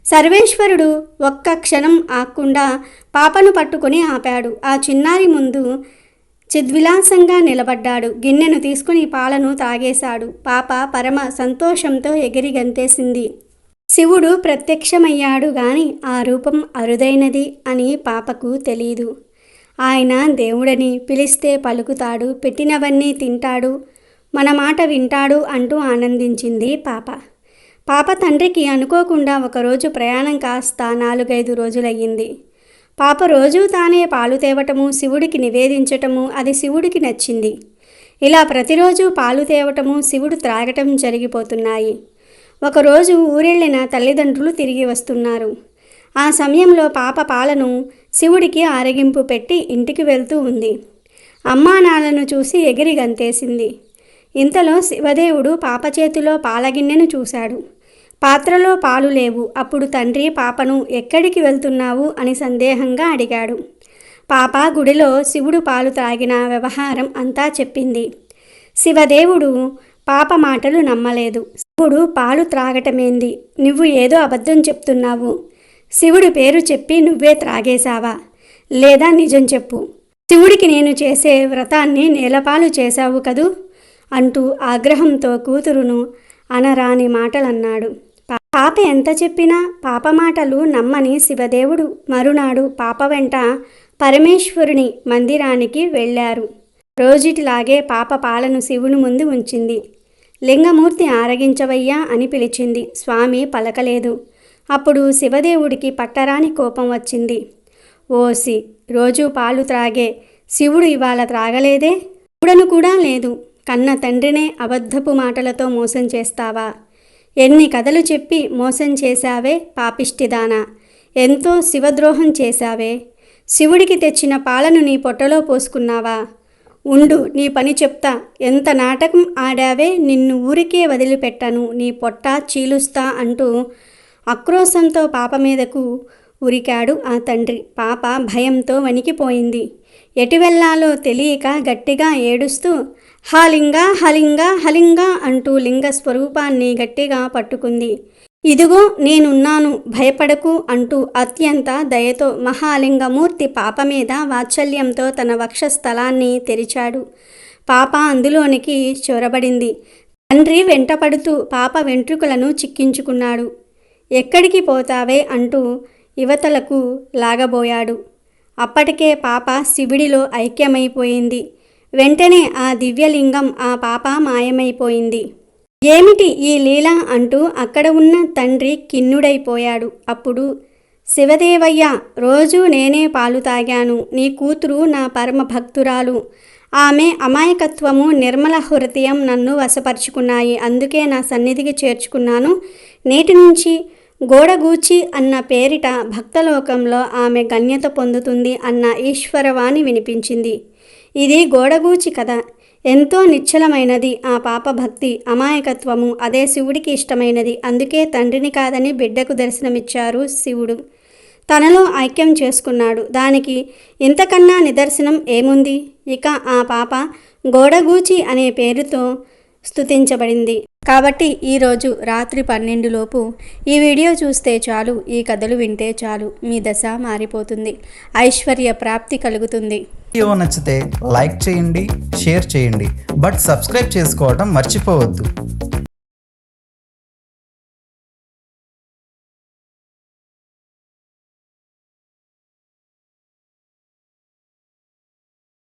సర్వేశ్వరుడు ఒక్క క్షణం ఆక్కుండా పాపను పట్టుకుని ఆపాడు. ఆ చిన్నారి ముందు చిద్విలాసంగా నిలబడ్డాడు. గిన్నెను తీసుకుని పాలను తాగేశాడు. పాప పరమ సంతోషంతో ఎగిరి గంతేసింది. శివుడు ప్రత్యక్షమయ్యాడు గాని ఆ రూపం అరుదైనది అని పాపకు తెలీదు. ఆయన దేవుడని, పిలిస్తే పలుకుతాడు, పెట్టినవన్నీ తింటాడు, మన మాట వింటాడు అంటూ ఆనందించింది పాప. పాప తండ్రికి అనుకోకుండా ఒకరోజు ప్రయాణం కాస్త 4-5 రోజులయ్యింది. పాప రోజూ తానే పాలు తేవటము, శివుడికి నివేదించటము అది శివుడికి నచ్చింది. ఇలా ప్రతిరోజు పాలు తేవటము, శివుడు త్రాగటం జరిగిపోతున్నాయి. ఒకరోజు ఊరెళ్ళిన తల్లిదండ్రులు తిరిగి వస్తున్నారు. ఆ సమయంలో పాప పాలను శివుడికి ఆరగింపు పెట్టి ఇంటికి వెళ్తూ ఉంది. అమ్మానాన్నను చూసి ఎగిరి గంతేసింది. ఇంతలో శివదేవుడు పాప చేతిలో పాలగిన్నెను చూశాడు. పాత్రలో పాలు లేవు. అప్పుడు తండ్రి పాపను ఎక్కడికి వెళ్తున్నావు అని సందేహంగా అడిగాడు. పాప గుడిలో శివుడు పాలు త్రాగిన వ్యవహారం అంతా చెప్పింది. శివదేవుడు పాప మాటలు నమ్మలేదు. శివుడు పాలు త్రాగటమేంది? నువ్వు ఏదో అబద్ధం చెప్తున్నావు. శివుడి పేరు చెప్పి నువ్వే త్రాగేశావా? లేదా నిజం చెప్పు. శివుడికి నేను చేసే వ్రతాన్ని నేలపాలు చేశావు కదూ అంటూ ఆగ్రహంతో కూతురును అనరాని మాటలన్నాడు. పాప ఎంత చెప్పినా పాప మాటలు నమ్మని శివదేవుడు మరునాడు పాప వెంట పరమేశ్వరుని మందిరానికి వెళ్ళారు. రోజుటిలాగే పాప పాలను శివుని ముందు ఉంచింది. లింగమూర్తి ఆరగించవయ్యా అని పిలిచింది. స్వామి పలకలేదు. అప్పుడు శివదేవుడికి పట్టరాని కోపం వచ్చింది. ఓసి, రోజూ పాలు త్రాగే శివుడు ఇవాళ త్రాగలేదే? చూడను కూడా లేదు. కన్న తండ్రినే అబద్ధపు మాటలతో మోసం చేస్తావా? ఎన్ని కథలు చెప్పి మోసం చేశావే పాపిష్టిదానా! ఎంతో శివద్రోహం చేశావే. శివుడికి తెచ్చిన పాలను నీ పొట్టలో పోసుకున్నావా? ఉండు, నీ పని చెప్తా. ఎంత నాటకం ఆడావే, నిన్ను ఊరికే వదిలిపెట్టను, నీ పొట్ట చీలుస్తా అంటూ ఆక్రోశంతో పాప మీదకు ఉరికాడు ఆ తండ్రి. పాప భయంతో వణికిపోయింది. ఎటు వెళ్ళాలో తెలియక గట్టిగా ఏడుస్తూ హలింగా హలింగా హలింగా అంటూ లింగ స్వరూపాన్ని గట్టిగా పట్టుకుంది. ఇదిగో నేనున్నాను, భయపడకు అంటూ అత్యంత దయతో మహాలింగమూర్తి పాప మీద వాత్సల్యంతో తన వక్షస్థలాన్ని తెరిచాడు. పాప అందులోనికి చొరబడింది. తండ్రి వెంటపడుతూ పాప వెంట్రుకలను చిక్కించుకున్నాడు. ఎక్కడికి పోతావే అంటూ యువతలకు లాగబోయాడు. అప్పటికే పాప శివుడిలో ఐక్యమైపోయింది. వెంటనే ఆ దివ్యలింగం ఆ పాప మాయమైపోయింది. ఏమిటి ఈ లీల అంటూ అక్కడ ఉన్న తండ్రి కిన్నుడైపోయాడు. అప్పుడు శివదేవయ్య, రోజూ నేనే పాలు తాగాను. నీ కూతురు నా పరమ భక్తురాలు. ఆమె అమాయకత్వము, నిర్మల హృదయం నన్ను వశపరుచుకున్నాయి. అందుకే నా సన్నిధికి చేర్చుకున్నాను. నేటి నుంచి గోడగూచి అన్న పేరిట భక్తలోకంలో ఆమె గణ్యత పొందుతుంది అన్న ఈశ్వరవాణి వినిపించింది. ఇది గోడగూచి కథ. ఎంతో నిశ్చలమైనది ఆ పాప భక్తి, అమాయకత్వము. అదే శివుడికి ఇష్టమైనది. అందుకే తండ్రిని కాదని బిడ్డకు దర్శనమిచ్చారు శివుడు. తనలో ఐక్యం చేసుకున్నాడు. దానికి ఇంతకన్నా నిదర్శనం ఏముంది? ఇక ఆ పాప గోడగూచి అనే పేరుతో స్తుతించబడింది. కాబట్టి ఈరోజు రాత్రి 12 లోపు ఈ వీడియో చూస్తే చాలు, ఈ కథలు వింటే చాలు, మీ దశ మారిపోతుంది, ఐశ్వర్య ప్రాప్తి కలుగుతుంది. వీడియో నచ్చితే లైక్ చేయండి, షేర్ చేయండి, బట్ సబ్స్క్రైబ్ చేసుకోవడం మర్చిపోవద్దు.